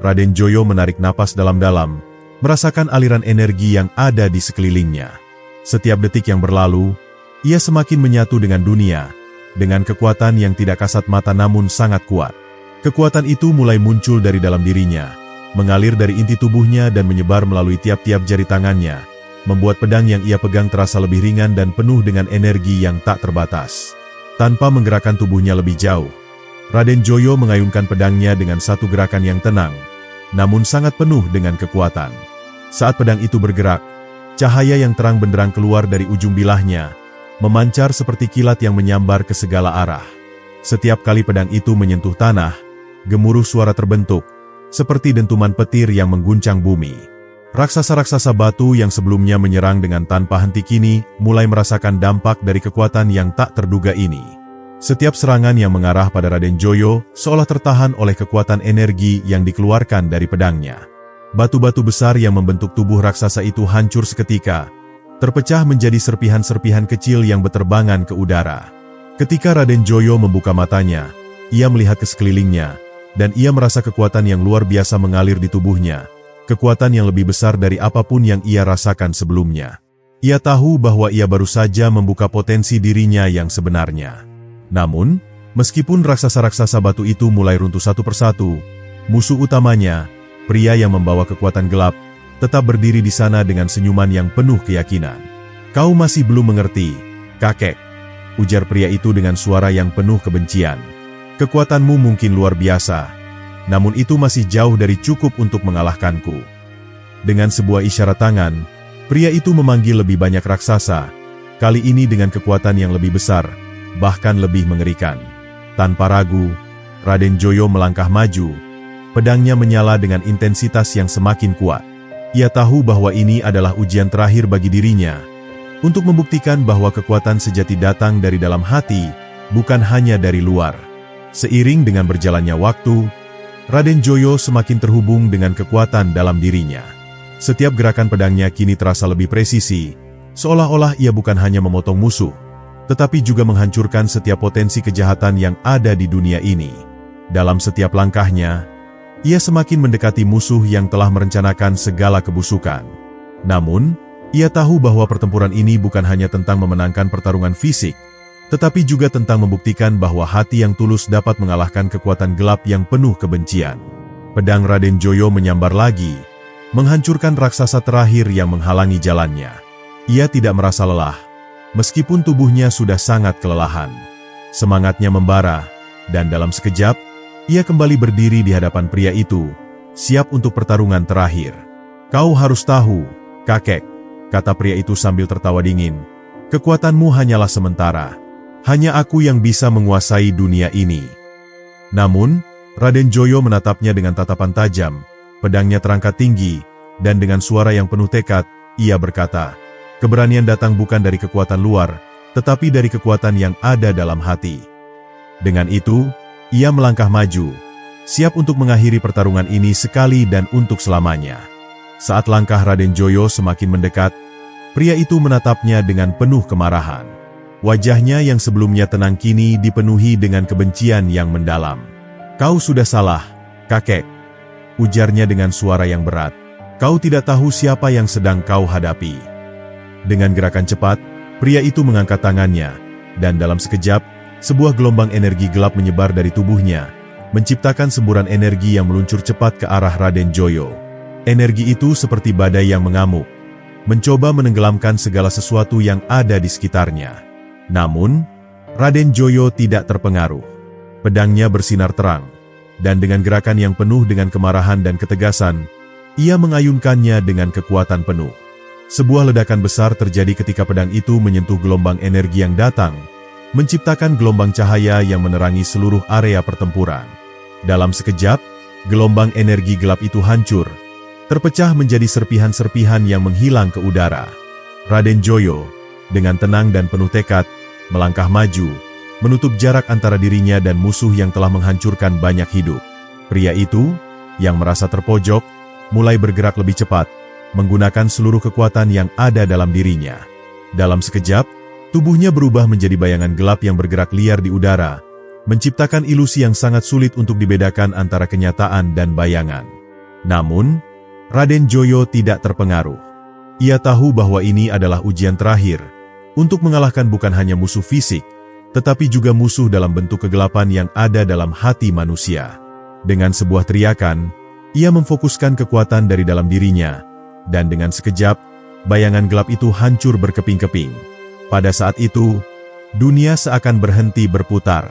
Raden Joyo menarik napas dalam-dalam, merasakan aliran energi yang ada di sekelilingnya. Setiap detik yang berlalu, ia semakin menyatu dengan dunia, dengan kekuatan yang tidak kasat mata namun sangat kuat. Kekuatan itu mulai muncul dari dalam dirinya, mengalir dari inti tubuhnya dan menyebar melalui tiap-tiap jari tangannya, membuat pedang yang ia pegang terasa lebih ringan dan penuh dengan energi yang tak terbatas. Tanpa menggerakkan tubuhnya lebih jauh, Raden Joyo mengayunkan pedangnya dengan satu gerakan yang tenang, namun sangat penuh dengan kekuatan. Saat pedang itu bergerak, cahaya yang terang benderang keluar dari ujung bilahnya, memancar seperti kilat yang menyambar ke segala arah. Setiap kali pedang itu menyentuh tanah, gemuruh suara terbentuk, seperti dentuman petir yang mengguncang bumi. Raksasa-raksasa batu yang sebelumnya menyerang dengan tanpa henti kini mulai merasakan dampak dari kekuatan yang tak terduga ini. Setiap serangan yang mengarah pada Raden Joyo seolah tertahan oleh kekuatan energi yang dikeluarkan dari pedangnya. Batu-batu besar yang membentuk tubuh raksasa itu hancur seketika, terpecah menjadi serpihan-serpihan kecil yang berterbangan ke udara. Ketika Raden Joyo membuka matanya, ia melihat ke sekelilingnya, dan ia merasa kekuatan yang luar biasa mengalir di tubuhnya, kekuatan yang lebih besar dari apapun yang ia rasakan sebelumnya. Ia tahu bahwa ia baru saja membuka potensi dirinya yang sebenarnya. Namun, meskipun raksasa-raksasa batu itu mulai runtuh satu persatu, musuh utamanya, pria yang membawa kekuatan gelap, tetap berdiri di sana dengan senyuman yang penuh keyakinan. "Kau masih belum mengerti, kakek," ujar pria itu dengan suara yang penuh kebencian. "Kekuatanmu mungkin luar biasa, namun itu masih jauh dari cukup untuk mengalahkanku." Dengan sebuah isyarat tangan, pria itu memanggil lebih banyak raksasa, kali ini dengan kekuatan yang lebih besar, bahkan lebih mengerikan. Tanpa ragu, Raden Joyo melangkah maju, pedangnya menyala dengan intensitas yang semakin kuat. Ia tahu bahwa ini adalah ujian terakhir bagi dirinya, untuk membuktikan bahwa kekuatan sejati datang dari dalam hati, bukan hanya dari luar. Seiring dengan berjalannya waktu, Raden Joyo semakin terhubung dengan kekuatan dalam dirinya. Setiap gerakan pedangnya kini terasa lebih presisi, seolah-olah ia bukan hanya memotong musuh, tetapi juga menghancurkan setiap potensi kejahatan yang ada di dunia ini. Dalam setiap langkahnya, ia semakin mendekati musuh yang telah merencanakan segala kebusukan. Namun, ia tahu bahwa pertempuran ini bukan hanya tentang memenangkan pertarungan fisik, tetapi juga tentang membuktikan bahwa hati yang tulus dapat mengalahkan kekuatan gelap yang penuh kebencian. Pedang Raden Joyo menyambar lagi, menghancurkan raksasa terakhir yang menghalangi jalannya. Ia tidak merasa lelah, meskipun tubuhnya sudah sangat kelelahan. Semangatnya membara, dan dalam sekejap, ia kembali berdiri di hadapan pria itu, siap untuk pertarungan terakhir. "Kau harus tahu, kakek," kata pria itu sambil tertawa dingin, "kekuatanmu hanyalah sementara. Hanya aku yang bisa menguasai dunia ini." Namun, Raden Joyo menatapnya dengan tatapan tajam, pedangnya terangkat tinggi, dan dengan suara yang penuh tekad, ia berkata, "Keberanian datang bukan dari kekuatan luar, tetapi dari kekuatan yang ada dalam hati." Dengan itu, ia melangkah maju, siap untuk mengakhiri pertarungan ini sekali dan untuk selamanya. Saat langkah Raden Joyo semakin mendekat, pria itu menatapnya dengan penuh kemarahan. Wajahnya yang sebelumnya tenang kini dipenuhi dengan kebencian yang mendalam. "Kau sudah salah, kakek," ujarnya dengan suara yang berat. "Kau tidak tahu siapa yang sedang kau hadapi." Dengan gerakan cepat, pria itu mengangkat tangannya, dan dalam sekejap, sebuah gelombang energi gelap menyebar dari tubuhnya, menciptakan semburan energi yang meluncur cepat ke arah Raden Joyo. Energi itu seperti badai yang mengamuk, mencoba menenggelamkan segala sesuatu yang ada di sekitarnya. Namun, Raden Joyo tidak terpengaruh. Pedangnya bersinar terang, dan dengan gerakan yang penuh dengan kemarahan dan ketegasan, ia mengayunkannya dengan kekuatan penuh. Sebuah ledakan besar terjadi ketika pedang itu menyentuh gelombang energi yang datang, menciptakan gelombang cahaya yang menerangi seluruh area pertempuran. Dalam sekejap, gelombang energi gelap itu hancur, terpecah menjadi serpihan-serpihan yang menghilang ke udara. Raden Joyo, dengan tenang dan penuh tekad, melangkah maju, menutup jarak antara dirinya dan musuh yang telah menghancurkan banyak hidup. Pria itu, yang merasa terpojok, mulai bergerak lebih cepat, menggunakan seluruh kekuatan yang ada dalam dirinya. Dalam sekejap, tubuhnya berubah menjadi bayangan gelap yang bergerak liar di udara, menciptakan ilusi yang sangat sulit untuk dibedakan antara kenyataan dan bayangan. Namun, Raden Joyo tidak terpengaruh. Ia tahu bahwa ini adalah ujian terakhir, untuk mengalahkan bukan hanya musuh fisik, tetapi juga musuh dalam bentuk kegelapan yang ada dalam hati manusia. Dengan sebuah teriakan, ia memfokuskan kekuatan dari dalam dirinya, dan dengan sekejap, bayangan gelap itu hancur berkeping-keping. Pada saat itu, dunia seakan berhenti berputar.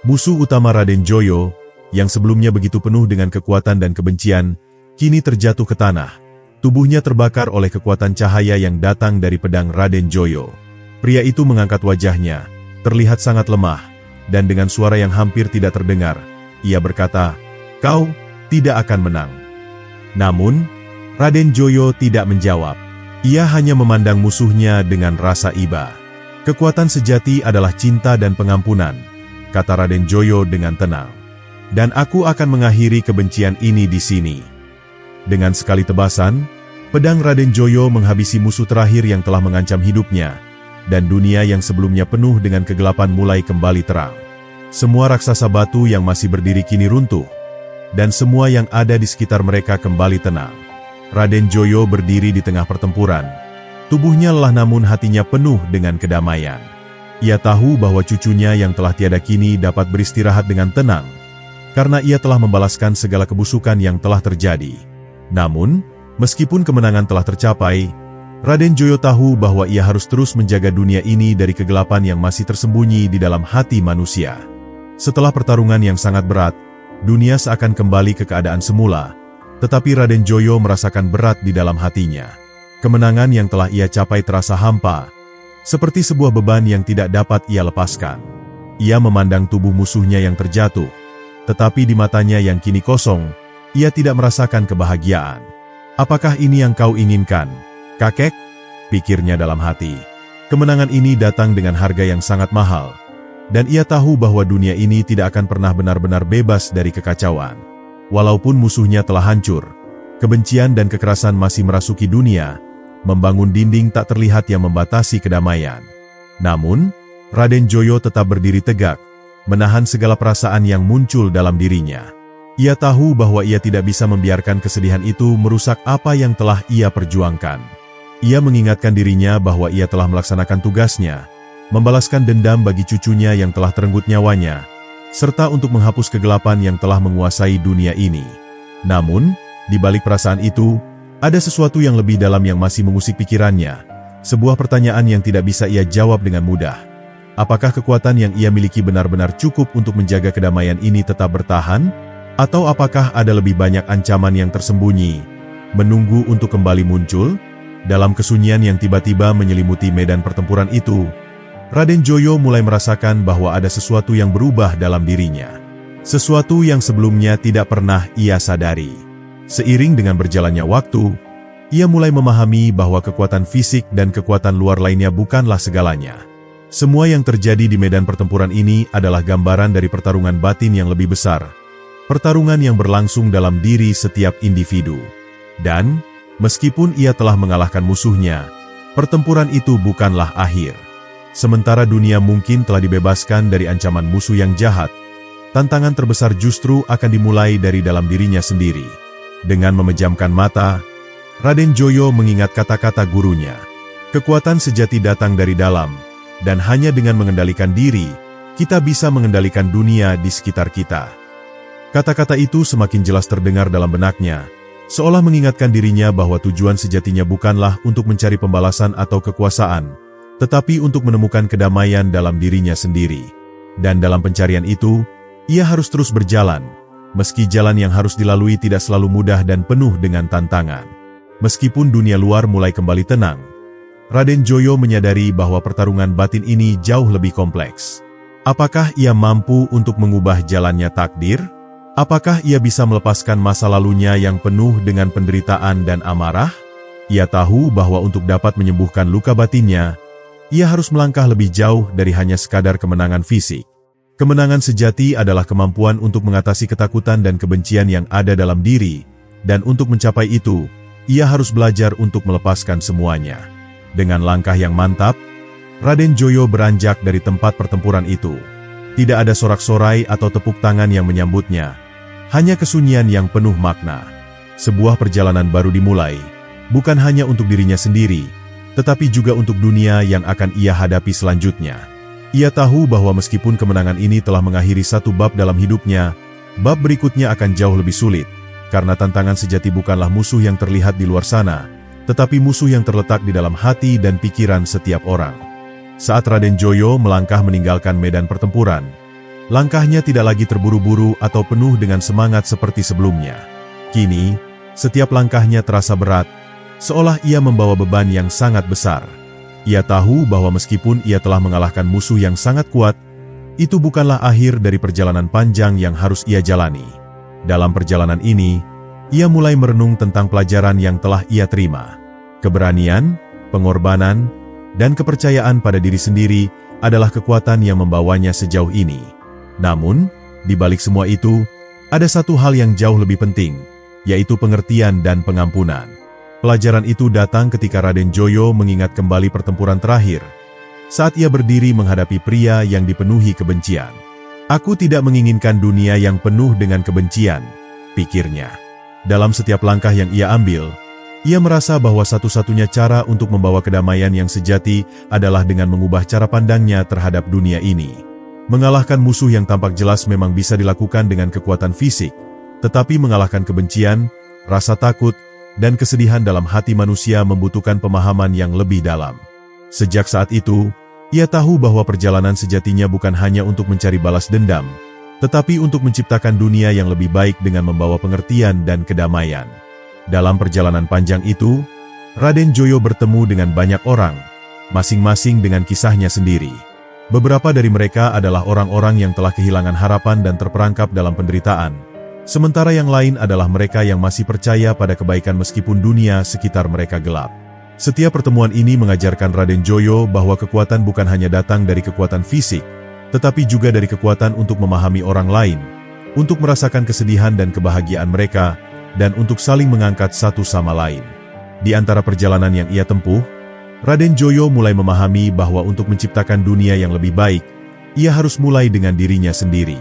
Musuh utama Raden Joyo, yang sebelumnya begitu penuh dengan kekuatan dan kebencian, kini terjatuh ke tanah. Tubuhnya terbakar oleh kekuatan cahaya yang datang dari pedang Raden Joyo. Pria itu mengangkat wajahnya, terlihat sangat lemah, dan dengan suara yang hampir tidak terdengar, ia berkata, "Kau tidak akan menang." Namun, Raden Joyo tidak menjawab. Ia hanya memandang musuhnya dengan rasa iba. "Kekuatan sejati adalah cinta dan pengampunan," kata Raden Joyo dengan tenang. "Dan aku akan mengakhiri kebencian ini di sini." Dengan sekali tebasan, pedang Raden Joyo menghabisi musuh terakhir yang telah mengancam hidupnya, dan dunia yang sebelumnya penuh dengan kegelapan mulai kembali terang. Semua raksasa batu yang masih berdiri kini runtuh, dan semua yang ada di sekitar mereka kembali tenang. Raden Joyo berdiri di tengah pertempuran. Tubuhnya lelah namun hatinya penuh dengan kedamaian. Ia tahu bahwa cucunya yang telah tiada kini dapat beristirahat dengan tenang, karena ia telah membalaskan segala kebusukan yang telah terjadi. Namun, meskipun kemenangan telah tercapai, Raden Joyo tahu bahwa ia harus terus menjaga dunia ini dari kegelapan yang masih tersembunyi di dalam hati manusia. Setelah pertarungan yang sangat berat, dunia seakan kembali ke keadaan semula, tetapi Raden Joyo merasakan berat di dalam hatinya. Kemenangan yang telah ia capai terasa hampa, seperti sebuah beban yang tidak dapat ia lepaskan. Ia memandang tubuh musuhnya yang terjatuh, tetapi di matanya yang kini kosong, ia tidak merasakan kebahagiaan. "Apakah ini yang kau inginkan, kakek?" pikirnya dalam hati. Kemenangan ini datang dengan harga yang sangat mahal, dan ia tahu bahwa dunia ini tidak akan pernah benar-benar bebas dari kekacauan. Walaupun musuhnya telah hancur, kebencian dan kekerasan masih merasuki dunia, membangun dinding tak terlihat yang membatasi kedamaian. Namun, Raden Joyo tetap berdiri tegak, menahan segala perasaan yang muncul dalam dirinya. Ia tahu bahwa ia tidak bisa membiarkan kesedihan itu merusak apa yang telah ia perjuangkan. Ia mengingatkan dirinya bahwa ia telah melaksanakan tugasnya, membalaskan dendam bagi cucunya yang telah terenggut nyawanya, serta untuk menghapus kegelapan yang telah menguasai dunia ini. Namun, di balik perasaan itu, ada sesuatu yang lebih dalam yang masih mengusik pikirannya, sebuah pertanyaan yang tidak bisa ia jawab dengan mudah. Apakah kekuatan yang ia miliki benar-benar cukup untuk menjaga kedamaian ini tetap bertahan? Atau apakah ada lebih banyak ancaman yang tersembunyi, menunggu untuk kembali muncul? Dalam kesunyian yang tiba-tiba menyelimuti medan pertempuran itu, Raden Joyo mulai merasakan bahwa ada sesuatu yang berubah dalam dirinya. Sesuatu yang sebelumnya tidak pernah ia sadari. Seiring dengan berjalannya waktu, ia mulai memahami bahwa kekuatan fisik dan kekuatan luar lainnya bukanlah segalanya. Semua yang terjadi di medan pertempuran ini adalah gambaran dari pertarungan batin yang lebih besar. Pertarungan yang berlangsung dalam diri setiap individu. Dan, meskipun ia telah mengalahkan musuhnya, pertempuran itu bukanlah akhir. Sementara dunia mungkin telah dibebaskan dari ancaman musuh yang jahat, tantangan terbesar justru akan dimulai dari dalam dirinya sendiri. Dengan memejamkan mata, Raden Joyo mengingat kata-kata gurunya. Kekuatan sejati datang dari dalam, dan hanya dengan mengendalikan diri, kita bisa mengendalikan dunia di sekitar kita. Kata-kata itu semakin jelas terdengar dalam benaknya, seolah mengingatkan dirinya bahwa tujuan sejatinya bukanlah untuk mencari pembalasan atau kekuasaan, tetapi untuk menemukan kedamaian dalam dirinya sendiri. Dan dalam pencarian itu, ia harus terus berjalan, meski jalan yang harus dilalui tidak selalu mudah dan penuh dengan tantangan. Meskipun dunia luar mulai kembali tenang, Raden Joyo menyadari bahwa pertarungan batin ini jauh lebih kompleks. Apakah ia mampu untuk mengubah jalannya takdir? Apakah ia bisa melepaskan masa lalunya yang penuh dengan penderitaan dan amarah? Ia tahu bahwa untuk dapat menyembuhkan luka batinnya, ia harus melangkah lebih jauh dari hanya sekadar kemenangan fisik. Kemenangan sejati adalah kemampuan untuk mengatasi ketakutan dan kebencian yang ada dalam diri, dan untuk mencapai itu, ia harus belajar untuk melepaskan semuanya. Dengan langkah yang mantap, Raden Joyo beranjak dari tempat pertempuran itu. Tidak ada sorak-sorai atau tepuk tangan yang menyambutnya, hanya kesunyian yang penuh makna. Sebuah perjalanan baru dimulai, bukan hanya untuk dirinya sendiri, tetapi juga untuk dunia yang akan ia hadapi selanjutnya. Ia tahu bahwa meskipun kemenangan ini telah mengakhiri satu bab dalam hidupnya, bab berikutnya akan jauh lebih sulit, karena tantangan sejati bukanlah musuh yang terlihat di luar sana, tetapi musuh yang terletak di dalam hati dan pikiran setiap orang. Saat Raden Joyo melangkah meninggalkan medan pertempuran, langkahnya tidak lagi terburu-buru atau penuh dengan semangat seperti sebelumnya. Kini, setiap langkahnya terasa berat, seolah ia membawa beban yang sangat besar. Ia tahu bahwa meskipun ia telah mengalahkan musuh yang sangat kuat, itu bukanlah akhir dari perjalanan panjang yang harus ia jalani. Dalam perjalanan ini, ia mulai merenung tentang pelajaran yang telah ia terima. Keberanian, pengorbanan, dan kepercayaan pada diri sendiri adalah kekuatan yang membawanya sejauh ini. Namun, di balik semua itu, ada satu hal yang jauh lebih penting, yaitu pengertian dan pengampunan. Pelajaran itu datang ketika Raden Joyo mengingat kembali pertempuran terakhir, saat ia berdiri menghadapi pria yang dipenuhi kebencian. Aku tidak menginginkan dunia yang penuh dengan kebencian, pikirnya. Dalam setiap langkah yang ia ambil, ia merasa bahwa satu-satunya cara untuk membawa kedamaian yang sejati adalah dengan mengubah cara pandangnya terhadap dunia ini. Mengalahkan musuh yang tampak jelas memang bisa dilakukan dengan kekuatan fisik, tetapi mengalahkan kebencian, rasa takut, dan kesedihan dalam hati manusia membutuhkan pemahaman yang lebih dalam. Sejak saat itu, ia tahu bahwa perjalanan sejatinya bukan hanya untuk mencari balas dendam, tetapi untuk menciptakan dunia yang lebih baik dengan membawa pengertian dan kedamaian. Dalam perjalanan panjang itu, Raden Joyo bertemu dengan banyak orang, masing-masing dengan kisahnya sendiri. Beberapa dari mereka adalah orang-orang yang telah kehilangan harapan dan terperangkap dalam penderitaan, sementara yang lain adalah mereka yang masih percaya pada kebaikan meskipun dunia sekitar mereka gelap. Setiap pertemuan ini mengajarkan Raden Joyo bahwa kekuatan bukan hanya datang dari kekuatan fisik, tetapi juga dari kekuatan untuk memahami orang lain, untuk merasakan kesedihan dan kebahagiaan mereka, dan untuk saling mengangkat satu sama lain. Di antara perjalanan yang ia tempuh, Raden Joyo mulai memahami bahwa untuk menciptakan dunia yang lebih baik, ia harus mulai dengan dirinya sendiri.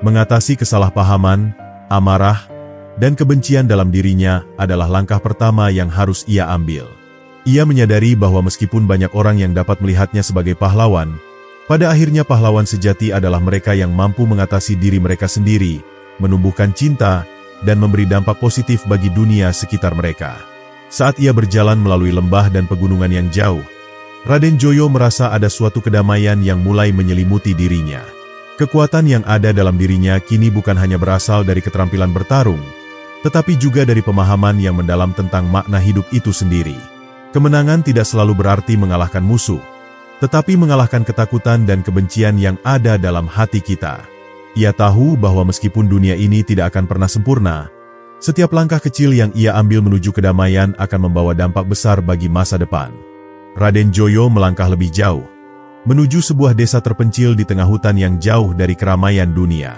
Mengatasi kesalahpahaman, amarah, dan kebencian dalam dirinya adalah langkah pertama yang harus ia ambil. Ia menyadari bahwa meskipun banyak orang yang dapat melihatnya sebagai pahlawan, pada akhirnya pahlawan sejati adalah mereka yang mampu mengatasi diri mereka sendiri, menumbuhkan cinta, dan memberi dampak positif bagi dunia sekitar mereka. Saat ia berjalan melalui lembah dan pegunungan yang jauh, Raden Joyo merasa ada suatu kedamaian yang mulai menyelimuti dirinya. Kekuatan yang ada dalam dirinya kini bukan hanya berasal dari keterampilan bertarung, tetapi juga dari pemahaman yang mendalam tentang makna hidup itu sendiri. Kemenangan tidak selalu berarti mengalahkan musuh, tetapi mengalahkan ketakutan dan kebencian yang ada dalam hati kita. Ia tahu bahwa meskipun dunia ini tidak akan pernah sempurna, setiap langkah kecil yang ia ambil menuju kedamaian akan membawa dampak besar bagi masa depan. Raden Joyo melangkah lebih jauh, menuju sebuah desa terpencil di tengah hutan yang jauh dari keramaian dunia.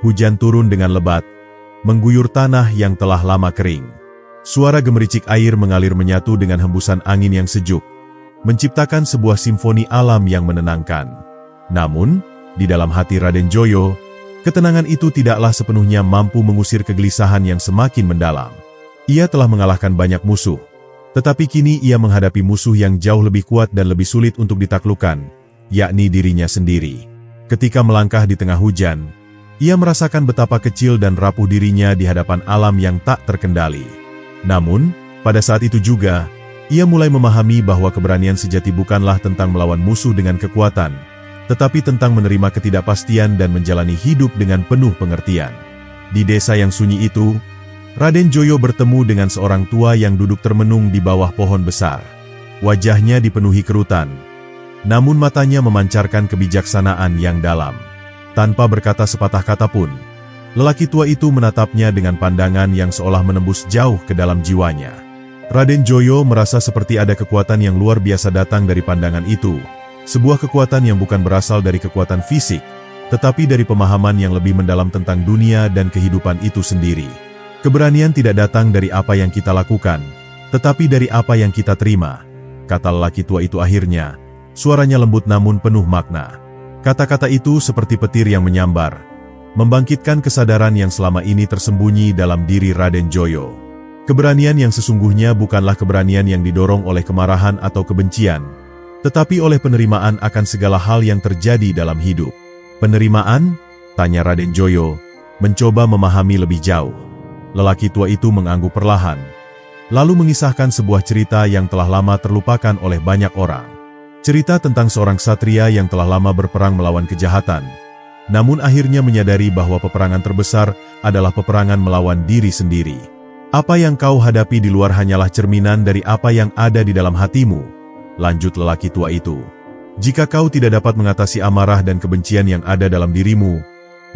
Hujan turun dengan lebat, mengguyur tanah yang telah lama kering. Suara gemericik air mengalir menyatu dengan hembusan angin yang sejuk, menciptakan sebuah simfoni alam yang menenangkan. Namun, di dalam hati Raden Joyo, ketenangan itu tidaklah sepenuhnya mampu mengusir kegelisahan yang semakin mendalam. Ia telah mengalahkan banyak musuh, tetapi kini ia menghadapi musuh yang jauh lebih kuat dan lebih sulit untuk ditaklukkan, yakni dirinya sendiri. Ketika melangkah di tengah hujan, ia merasakan betapa kecil dan rapuh dirinya di hadapan alam yang tak terkendali. Namun, pada saat itu juga, ia mulai memahami bahwa keberanian sejati bukanlah tentang melawan musuh dengan kekuatan, tetapi tentang menerima ketidakpastian dan menjalani hidup dengan penuh pengertian. Di desa yang sunyi itu, Raden Joyo bertemu dengan seorang tua yang duduk termenung di bawah pohon besar. Wajahnya dipenuhi kerutan, namun matanya memancarkan kebijaksanaan yang dalam. Tanpa berkata sepatah kata pun, lelaki tua itu menatapnya dengan pandangan yang seolah menembus jauh ke dalam jiwanya. Raden Joyo merasa seperti ada kekuatan yang luar biasa datang dari pandangan itu, sebuah kekuatan yang bukan berasal dari kekuatan fisik, tetapi dari pemahaman yang lebih mendalam tentang dunia dan kehidupan itu sendiri. Keberanian tidak datang dari apa yang kita lakukan, tetapi dari apa yang kita terima, kata lelaki tua itu akhirnya, suaranya lembut namun penuh makna. Kata-kata itu seperti petir yang menyambar, membangkitkan kesadaran yang selama ini tersembunyi dalam diri Raden Joyo. Keberanian yang sesungguhnya bukanlah keberanian yang didorong oleh kemarahan atau kebencian, tetapi oleh penerimaan akan segala hal yang terjadi dalam hidup. Penerimaan? Tanya Raden Joyo, mencoba memahami lebih jauh. Lelaki tua itu mengangguk perlahan, lalu mengisahkan sebuah cerita yang telah lama terlupakan oleh banyak orang. Cerita tentang seorang ksatria yang telah lama berperang melawan kejahatan, namun akhirnya menyadari bahwa peperangan terbesar adalah peperangan melawan diri sendiri. Apa yang kau hadapi di luar hanyalah cerminan dari apa yang ada di dalam hatimu, lanjut lelaki tua itu. Jika kau tidak dapat mengatasi amarah dan kebencian yang ada dalam dirimu,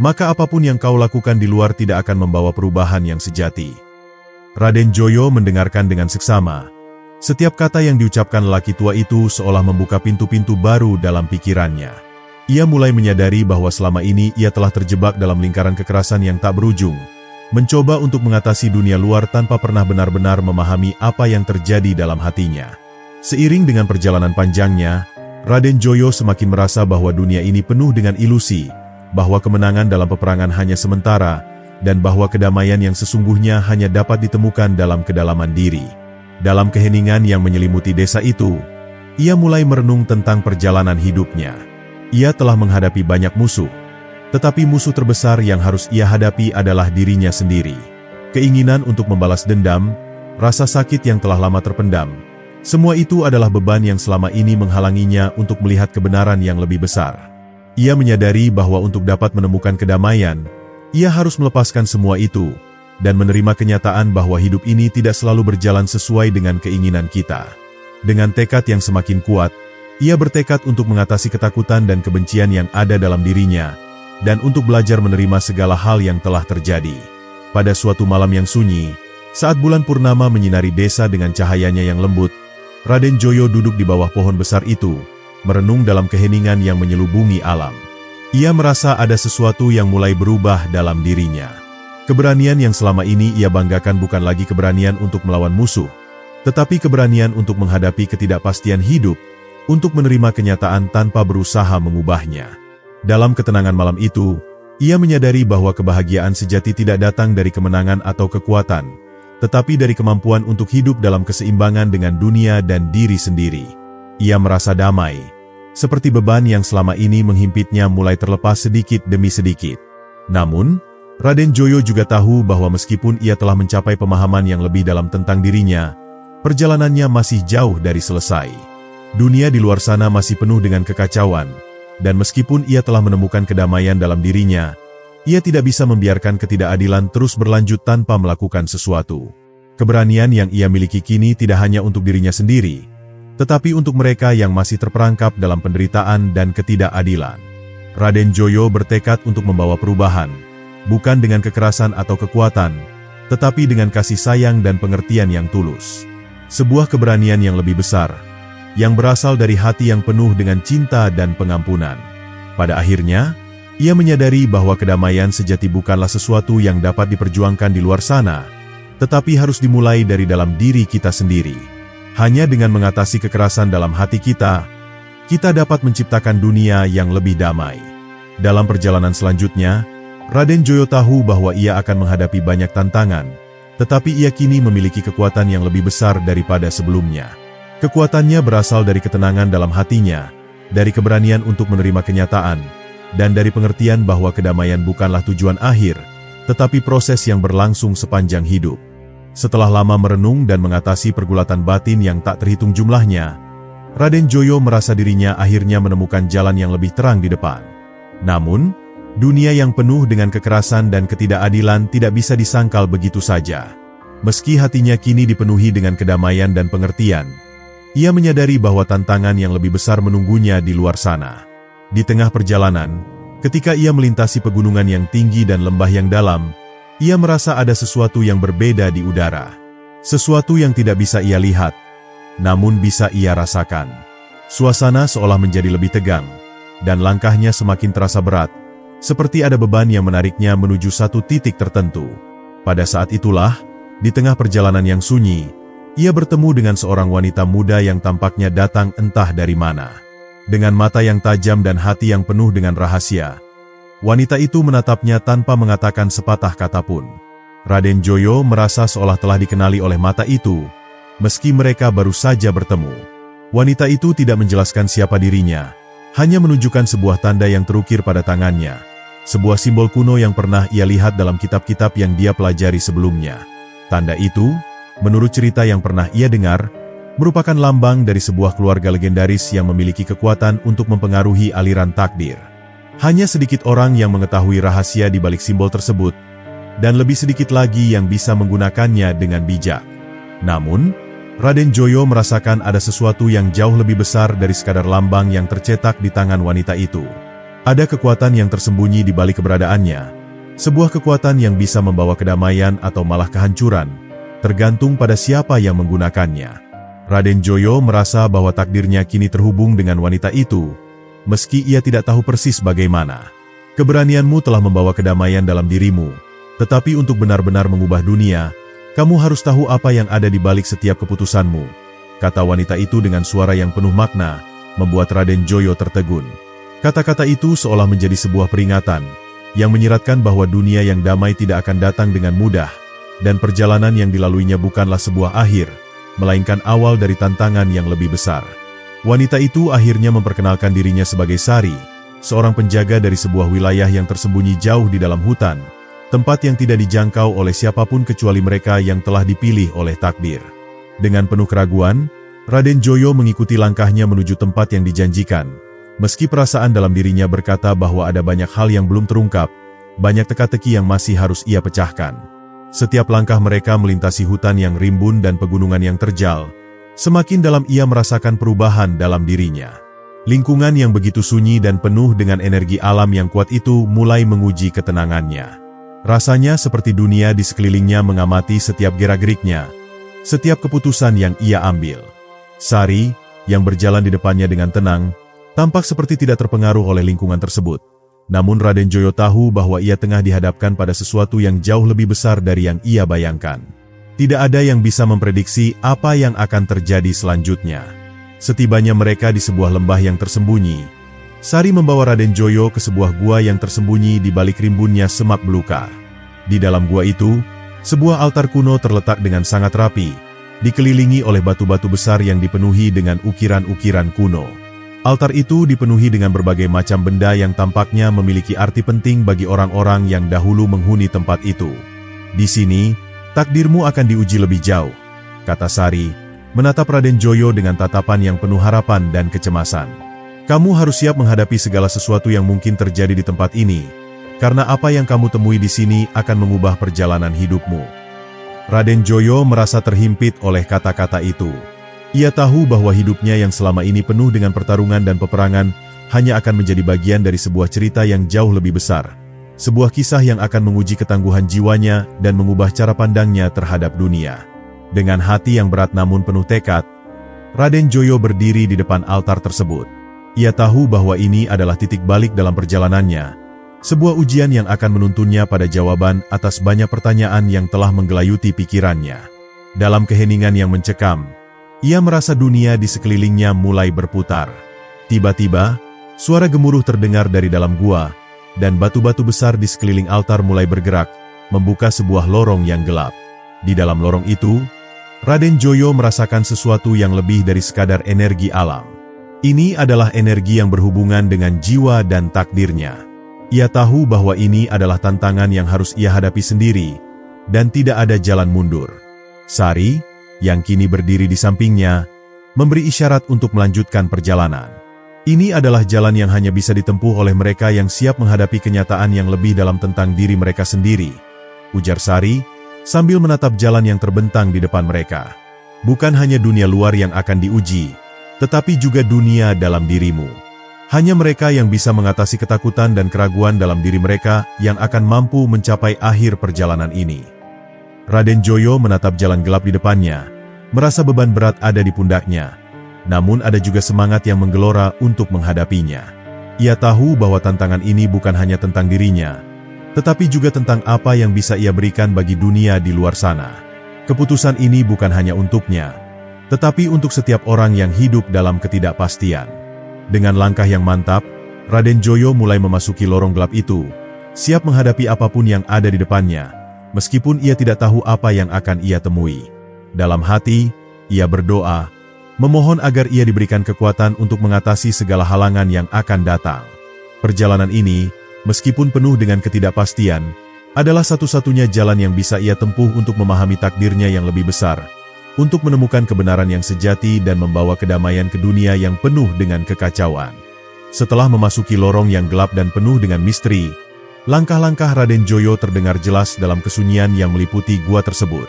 maka apapun yang kau lakukan di luar tidak akan membawa perubahan yang sejati. Raden Joyo mendengarkan dengan seksama. Setiap kata yang diucapkan lelaki tua itu seolah membuka pintu-pintu baru dalam pikirannya. Ia mulai menyadari bahwa selama ini ia telah terjebak dalam lingkaran kekerasan yang tak berujung, mencoba untuk mengatasi dunia luar tanpa pernah benar-benar memahami apa yang terjadi dalam hatinya. Seiring dengan perjalanan panjangnya, Raden Joyo semakin merasa bahwa dunia ini penuh dengan ilusi, bahwa kemenangan dalam peperangan hanya sementara, dan bahwa kedamaian yang sesungguhnya hanya dapat ditemukan dalam kedalaman diri. Dalam keheningan yang menyelimuti desa itu, ia mulai merenung tentang perjalanan hidupnya. Ia telah menghadapi banyak musuh, tetapi musuh terbesar yang harus ia hadapi adalah dirinya sendiri. Keinginan untuk membalas dendam, rasa sakit yang telah lama terpendam, semua itu adalah beban yang selama ini menghalanginya untuk melihat kebenaran yang lebih besar. Ia menyadari bahwa untuk dapat menemukan kedamaian, ia harus melepaskan semua itu, dan menerima kenyataan bahwa hidup ini tidak selalu berjalan sesuai dengan keinginan kita. Dengan tekad yang semakin kuat, ia bertekad untuk mengatasi ketakutan dan kebencian yang ada dalam dirinya, dan untuk belajar menerima segala hal yang telah terjadi. Pada suatu malam yang sunyi, saat bulan purnama menyinari desa dengan cahayanya yang lembut, Raden Joyo duduk di bawah pohon besar itu, merenung dalam keheningan yang menyelubungi alam. Ia merasa ada sesuatu yang mulai berubah dalam dirinya. Keberanian yang selama ini ia banggakan bukan lagi keberanian untuk melawan musuh, tetapi keberanian untuk menghadapi ketidakpastian hidup, untuk menerima kenyataan tanpa berusaha mengubahnya. Dalam ketenangan malam itu, ia menyadari bahwa kebahagiaan sejati tidak datang dari kemenangan atau kekuatan, tetapi dari kemampuan untuk hidup dalam keseimbangan dengan dunia dan diri sendiri. Ia merasa damai, seperti beban yang selama ini menghimpitnya mulai terlepas sedikit demi sedikit. Namun, Raden Joyo juga tahu bahwa meskipun ia telah mencapai pemahaman yang lebih dalam tentang dirinya, perjalanannya masih jauh dari selesai. Dunia di luar sana masih penuh dengan kekacauan, dan meskipun ia telah menemukan kedamaian dalam dirinya, ia tidak bisa membiarkan ketidakadilan terus berlanjut tanpa melakukan sesuatu. Keberanian yang ia miliki kini tidak hanya untuk dirinya sendiri, tetapi untuk mereka yang masih terperangkap dalam penderitaan dan ketidakadilan. Raden Joyo bertekad untuk membawa perubahan, bukan dengan kekerasan atau kekuatan, tetapi dengan kasih sayang dan pengertian yang tulus. Sebuah keberanian yang lebih besar, yang berasal dari hati yang penuh dengan cinta dan pengampunan. Pada akhirnya, ia menyadari bahwa kedamaian sejati bukanlah sesuatu yang dapat diperjuangkan di luar sana, tetapi harus dimulai dari dalam diri kita sendiri. Hanya dengan mengatasi kekerasan dalam hati kita, kita dapat menciptakan dunia yang lebih damai. Dalam perjalanan selanjutnya, Raden Joyo tahu bahwa ia akan menghadapi banyak tantangan, tetapi ia kini memiliki kekuatan yang lebih besar daripada sebelumnya. Kekuatannya berasal dari ketenangan dalam hatinya, dari keberanian untuk menerima kenyataan, dan dari pengertian bahwa kedamaian bukanlah tujuan akhir, tetapi proses yang berlangsung sepanjang hidup. Setelah lama merenung dan mengatasi pergulatan batin yang tak terhitung jumlahnya, Raden Joyo merasa dirinya akhirnya menemukan jalan yang lebih terang di depan. Namun, dunia yang penuh dengan kekerasan dan ketidakadilan tidak bisa disangkal begitu saja. Meski hatinya kini dipenuhi dengan kedamaian dan pengertian, ia menyadari bahwa tantangan yang lebih besar menunggunya di luar sana. Di tengah perjalanan, ketika ia melintasi pegunungan yang tinggi dan lembah yang dalam, ia merasa ada sesuatu yang berbeda di udara. Sesuatu yang tidak bisa ia lihat, namun bisa ia rasakan. Suasana seolah menjadi lebih tegang, dan langkahnya semakin terasa berat, seperti ada beban yang menariknya menuju satu titik tertentu. Pada saat itulah, di tengah perjalanan yang sunyi, ia bertemu dengan seorang wanita muda yang tampaknya datang entah dari mana. Dengan mata yang tajam dan hati yang penuh dengan rahasia, wanita itu menatapnya tanpa mengatakan sepatah kata pun. Raden Joyo merasa seolah telah dikenali oleh mata itu, meski mereka baru saja bertemu. Wanita itu tidak menjelaskan siapa dirinya, hanya menunjukkan sebuah tanda yang terukir pada tangannya, sebuah simbol kuno yang pernah ia lihat dalam kitab-kitab yang dia pelajari sebelumnya. Tanda itu, menurut cerita yang pernah ia dengar, merupakan lambang dari sebuah keluarga legendaris yang memiliki kekuatan untuk mempengaruhi aliran takdir. Hanya sedikit orang yang mengetahui rahasia di balik simbol tersebut, dan lebih sedikit lagi yang bisa menggunakannya dengan bijak. Namun, Raden Joyo merasakan ada sesuatu yang jauh lebih besar dari sekadar lambang yang tercetak di tangan wanita itu. Ada kekuatan yang tersembunyi di balik keberadaannya, sebuah kekuatan yang bisa membawa kedamaian atau malah kehancuran, tergantung pada siapa yang menggunakannya. Raden Joyo merasa bahwa takdirnya kini terhubung dengan wanita itu, meski ia tidak tahu persis bagaimana. Keberanianmu telah membawa kedamaian dalam dirimu, tetapi untuk benar-benar mengubah dunia, kamu harus tahu apa yang ada di balik setiap keputusanmu, kata wanita itu dengan suara yang penuh makna, membuat Raden Joyo tertegun. Kata-kata itu seolah menjadi sebuah peringatan, yang menyiratkan bahwa dunia yang damai tidak akan datang dengan mudah, dan perjalanan yang dilaluinya bukanlah sebuah akhir, melainkan awal dari tantangan yang lebih besar. Wanita itu akhirnya memperkenalkan dirinya sebagai Sari, seorang penjaga dari sebuah wilayah yang tersembunyi jauh di dalam hutan, tempat yang tidak dijangkau oleh siapapun kecuali mereka yang telah dipilih oleh takdir. Dengan penuh keraguan, Raden Joyo mengikuti langkahnya menuju tempat yang dijanjikan, meski perasaan dalam dirinya berkata bahwa ada banyak hal yang belum terungkap, banyak teka-teki yang masih harus ia pecahkan. Setiap langkah mereka melintasi hutan yang rimbun dan pegunungan yang terjal, semakin dalam ia merasakan perubahan dalam dirinya. Lingkungan yang begitu sunyi dan penuh dengan energi alam yang kuat itu mulai menguji ketenangannya. Rasanya seperti dunia di sekelilingnya mengamati setiap gerak-geriknya, setiap keputusan yang ia ambil. Sari, yang berjalan di depannya dengan tenang, tampak seperti tidak terpengaruh oleh lingkungan tersebut. Namun Raden Joyo tahu bahwa ia tengah dihadapkan pada sesuatu yang jauh lebih besar dari yang ia bayangkan. Tidak ada yang bisa memprediksi apa yang akan terjadi selanjutnya. Setibanya mereka di sebuah lembah yang tersembunyi, Sari membawa Raden Joyo ke sebuah gua yang tersembunyi di balik rimbunnya semak belukar. Di dalam gua itu, sebuah altar kuno terletak dengan sangat rapi, dikelilingi oleh batu-batu besar yang dipenuhi dengan ukiran-ukiran kuno. Altar itu dipenuhi dengan berbagai macam benda yang tampaknya memiliki arti penting bagi orang-orang yang dahulu menghuni tempat itu. Di sini, takdirmu akan diuji lebih jauh, kata Sari, menatap Raden Joyo dengan tatapan yang penuh harapan dan kecemasan. Kamu harus siap menghadapi segala sesuatu yang mungkin terjadi di tempat ini, karena apa yang kamu temui di sini akan mengubah perjalanan hidupmu. Raden Joyo merasa terhimpit oleh kata-kata itu. Ia tahu bahwa hidupnya yang selama ini penuh dengan pertarungan dan peperangan hanya akan menjadi bagian dari sebuah cerita yang jauh lebih besar. Sebuah kisah yang akan menguji ketangguhan jiwanya dan mengubah cara pandangnya terhadap dunia. Dengan hati yang berat namun penuh tekad, Raden Joyo berdiri di depan altar tersebut. Ia tahu bahwa ini adalah titik balik dalam perjalanannya, sebuah ujian yang akan menuntunnya pada jawaban atas banyak pertanyaan yang telah menggelayuti pikirannya. Dalam keheningan yang mencekam, Ia merasa dunia di sekelilingnya mulai berputar. Tiba-tiba, suara gemuruh terdengar dari dalam gua, dan batu-batu besar di sekeliling altar mulai bergerak, membuka sebuah lorong yang gelap. Di dalam lorong itu, Raden Joyo merasakan sesuatu yang lebih dari sekadar energi alam. Ini adalah energi yang berhubungan dengan jiwa dan takdirnya. Ia tahu bahwa ini adalah tantangan yang harus ia hadapi sendiri, dan tidak ada jalan mundur. Sari, yang kini berdiri di sampingnya, memberi isyarat untuk melanjutkan perjalanan. Ini adalah jalan yang hanya bisa ditempuh oleh mereka yang siap menghadapi kenyataan yang lebih dalam tentang diri mereka sendiri, ujar Sari, sambil menatap jalan yang terbentang di depan mereka. Bukan hanya dunia luar yang akan diuji, tetapi juga dunia dalam dirimu. Hanya mereka yang bisa mengatasi ketakutan dan keraguan dalam diri mereka yang akan mampu mencapai akhir perjalanan ini. Raden Joyo menatap jalan gelap di depannya, merasa beban berat ada di pundaknya, namun ada juga semangat yang menggelora untuk menghadapinya. Ia tahu bahwa tantangan ini bukan hanya tentang dirinya, tetapi juga tentang apa yang bisa ia berikan bagi dunia di luar sana. Keputusan ini bukan hanya untuknya, tetapi untuk setiap orang yang hidup dalam ketidakpastian. Dengan langkah yang mantap, Raden Joyo mulai memasuki lorong gelap itu, siap menghadapi apapun yang ada di depannya, meskipun ia tidak tahu apa yang akan ia temui. Dalam hati, ia berdoa, memohon agar ia diberikan kekuatan untuk mengatasi segala halangan yang akan datang. Perjalanan ini, meskipun penuh dengan ketidakpastian, adalah satu-satunya jalan yang bisa ia tempuh untuk memahami takdirnya yang lebih besar, untuk menemukan kebenaran yang sejati dan membawa kedamaian ke dunia yang penuh dengan kekacauan. Setelah memasuki lorong yang gelap dan penuh dengan misteri, langkah-langkah Raden Joyo terdengar jelas dalam kesunyian yang meliputi gua tersebut.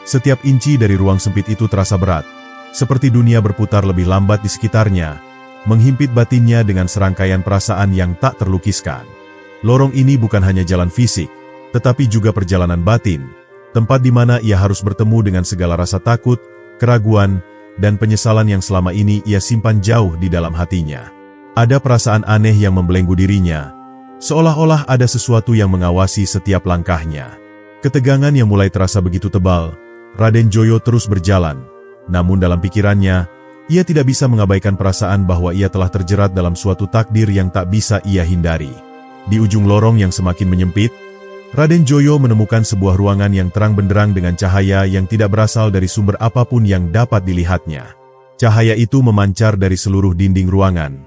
Setiap inci dari ruang sempit itu terasa berat, seperti dunia berputar lebih lambat di sekitarnya, menghimpit batinnya dengan serangkaian perasaan yang tak terlukiskan. Lorong ini bukan hanya jalan fisik, tetapi juga perjalanan batin, tempat di mana ia harus bertemu dengan segala rasa takut, keraguan, dan penyesalan yang selama ini ia simpan jauh di dalam hatinya. Ada perasaan aneh yang membelenggu dirinya, seolah-olah ada sesuatu yang mengawasi setiap langkahnya. Ketegangan yang mulai terasa begitu tebal, Raden Joyo terus berjalan, namun dalam pikirannya, ia tidak bisa mengabaikan perasaan bahwa ia telah terjerat dalam suatu takdir yang tak bisa ia hindari. Di ujung lorong yang semakin menyempit, Raden Joyo menemukan sebuah ruangan yang terang benderang dengan cahaya yang tidak berasal dari sumber apapun yang dapat dilihatnya. Cahaya itu memancar dari seluruh dinding ruangan,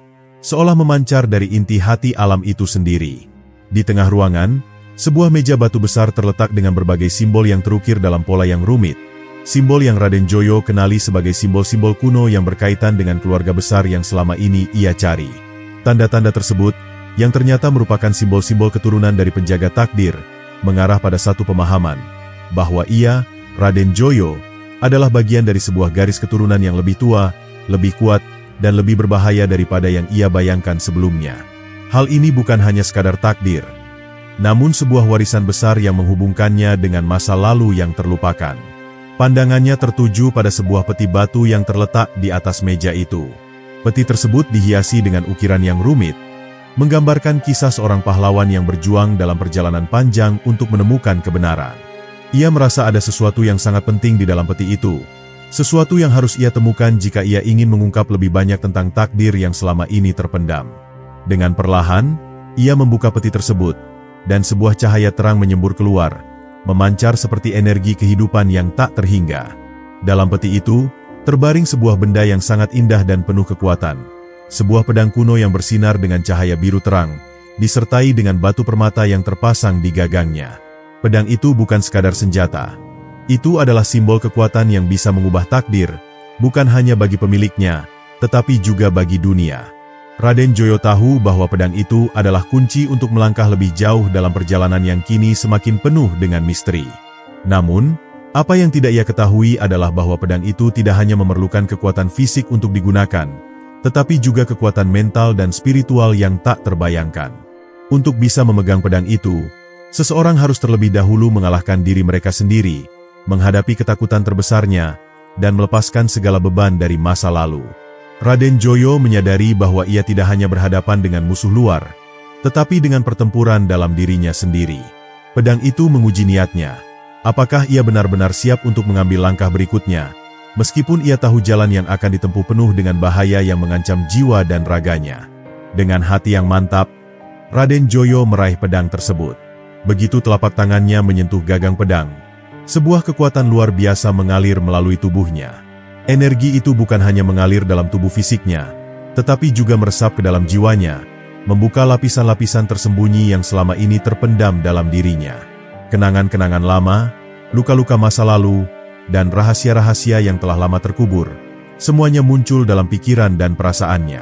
seolah memancar dari inti hati alam itu sendiri. Di tengah ruangan, sebuah meja batu besar terletak dengan berbagai simbol yang terukir dalam pola yang rumit. Simbol yang Raden Joyo kenali sebagai simbol-simbol kuno yang berkaitan dengan keluarga besar yang selama ini ia cari. Tanda-tanda tersebut, yang ternyata merupakan simbol-simbol keturunan dari penjaga takdir, mengarah pada satu pemahaman, bahwa ia, Raden Joyo, adalah bagian dari sebuah garis keturunan yang lebih tua, lebih kuat, dan lebih berbahaya daripada yang ia bayangkan sebelumnya. Hal ini bukan hanya sekadar takdir, namun sebuah warisan besar yang menghubungkannya dengan masa lalu yang terlupakan. Pandangannya tertuju pada sebuah peti batu yang terletak di atas meja itu. Peti tersebut dihiasi dengan ukiran yang rumit, menggambarkan kisah seorang pahlawan yang berjuang dalam perjalanan panjang untuk menemukan kebenaran. Ia merasa ada sesuatu yang sangat penting di dalam peti itu, sesuatu yang harus ia temukan jika ia ingin mengungkap lebih banyak tentang takdir yang selama ini terpendam. Dengan perlahan, ia membuka peti tersebut, dan sebuah cahaya terang menyembur keluar, memancar seperti energi kehidupan yang tak terhingga. Dalam peti itu, terbaring sebuah benda yang sangat indah dan penuh kekuatan. Sebuah pedang kuno yang bersinar dengan cahaya biru terang, disertai dengan batu permata yang terpasang di gagangnya. Pedang itu bukan sekadar senjata. Itu adalah simbol kekuatan yang bisa mengubah takdir, bukan hanya bagi pemiliknya, tetapi juga bagi dunia. Raden Joyo tahu bahwa pedang itu adalah kunci untuk melangkah lebih jauh dalam perjalanan yang kini semakin penuh dengan misteri. Namun, apa yang tidak ia ketahui adalah bahwa pedang itu tidak hanya memerlukan kekuatan fisik untuk digunakan, tetapi juga kekuatan mental dan spiritual yang tak terbayangkan. Untuk bisa memegang pedang itu, seseorang harus terlebih dahulu mengalahkan diri mereka sendiri, menghadapi ketakutan terbesarnya, dan melepaskan segala beban dari masa lalu. Raden Joyo menyadari bahwa ia tidak hanya berhadapan dengan musuh luar, tetapi dengan pertempuran dalam dirinya sendiri. Pedang itu menguji niatnya. Apakah ia benar-benar siap untuk mengambil langkah berikutnya, Meskipun ia tahu jalan yang akan ditempuh penuh dengan bahaya yang mengancam jiwa dan raganya. Dengan hati yang mantap, Raden Joyo meraih pedang tersebut. Begitu telapak tangannya menyentuh gagang pedang, sebuah kekuatan luar biasa mengalir melalui tubuhnya. Energi itu bukan hanya mengalir dalam tubuh fisiknya, tetapi juga meresap ke dalam jiwanya, membuka lapisan-lapisan tersembunyi yang selama ini terpendam dalam dirinya. Kenangan-kenangan lama, luka-luka masa lalu, dan rahasia-rahasia yang telah lama terkubur, semuanya muncul dalam pikiran dan perasaannya.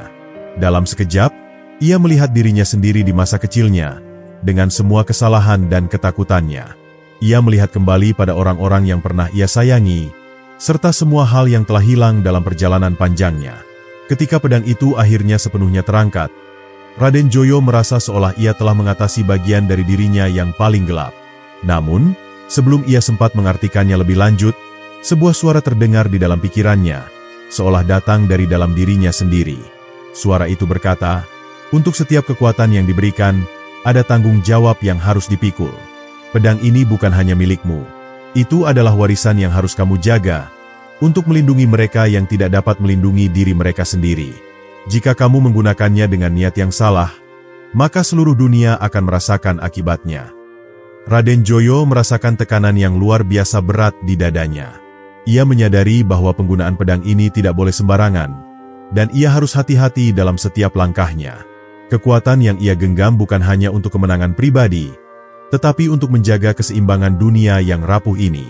Dalam sekejap, ia melihat dirinya sendiri di masa kecilnya, dengan semua kesalahan dan ketakutannya. Ia melihat kembali pada orang-orang yang pernah ia sayangi, serta semua hal yang telah hilang dalam perjalanan panjangnya. Ketika pedang itu akhirnya sepenuhnya terangkat, Raden Joyo merasa seolah ia telah mengatasi bagian dari dirinya yang paling gelap. Namun, sebelum ia sempat mengartikannya lebih lanjut, sebuah suara terdengar di dalam pikirannya, seolah datang dari dalam dirinya sendiri. Suara itu berkata, "Untuk setiap kekuatan yang diberikan, ada tanggung jawab yang harus dipikul. Pedang ini bukan hanya milikmu. Itu adalah warisan yang harus kamu jaga, untuk melindungi mereka yang tidak dapat melindungi diri mereka sendiri. Jika kamu menggunakannya dengan niat yang salah, maka seluruh dunia akan merasakan akibatnya." Raden Joyo merasakan tekanan yang luar biasa berat di dadanya. Ia menyadari bahwa penggunaan pedang ini tidak boleh sembarangan, dan ia harus hati-hati dalam setiap langkahnya. Kekuatan yang ia genggam bukan hanya untuk kemenangan pribadi, tetapi untuk menjaga keseimbangan dunia yang rapuh ini.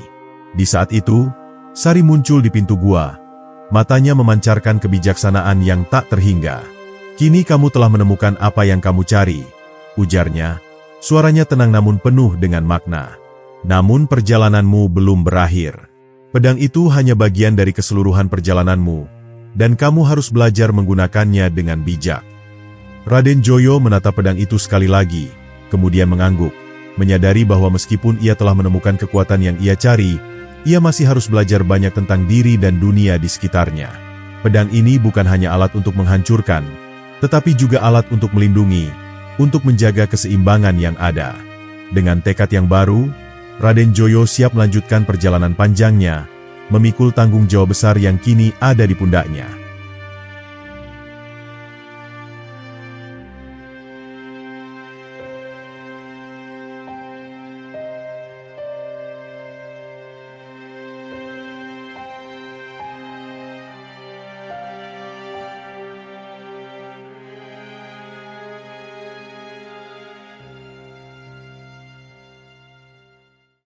Di saat itu, Sari muncul di pintu gua. Matanya memancarkan kebijaksanaan yang tak terhingga. "Kini kamu telah menemukan apa yang kamu cari," ujarnya. Suaranya tenang namun penuh dengan makna. "Namun perjalananmu belum berakhir. Pedang itu hanya bagian dari keseluruhan perjalananmu, dan kamu harus belajar menggunakannya dengan bijak." Raden Joyo menatap pedang itu sekali lagi, kemudian mengangguk, menyadari bahwa meskipun ia telah menemukan kekuatan yang ia cari, ia masih harus belajar banyak tentang diri dan dunia di sekitarnya. Pedang ini bukan hanya alat untuk menghancurkan, tetapi juga alat untuk melindungi, untuk menjaga keseimbangan yang ada. Dengan tekad yang baru, Raden Joyo siap melanjutkan perjalanan panjangnya, memikul tanggung jawab besar yang kini ada di pundaknya.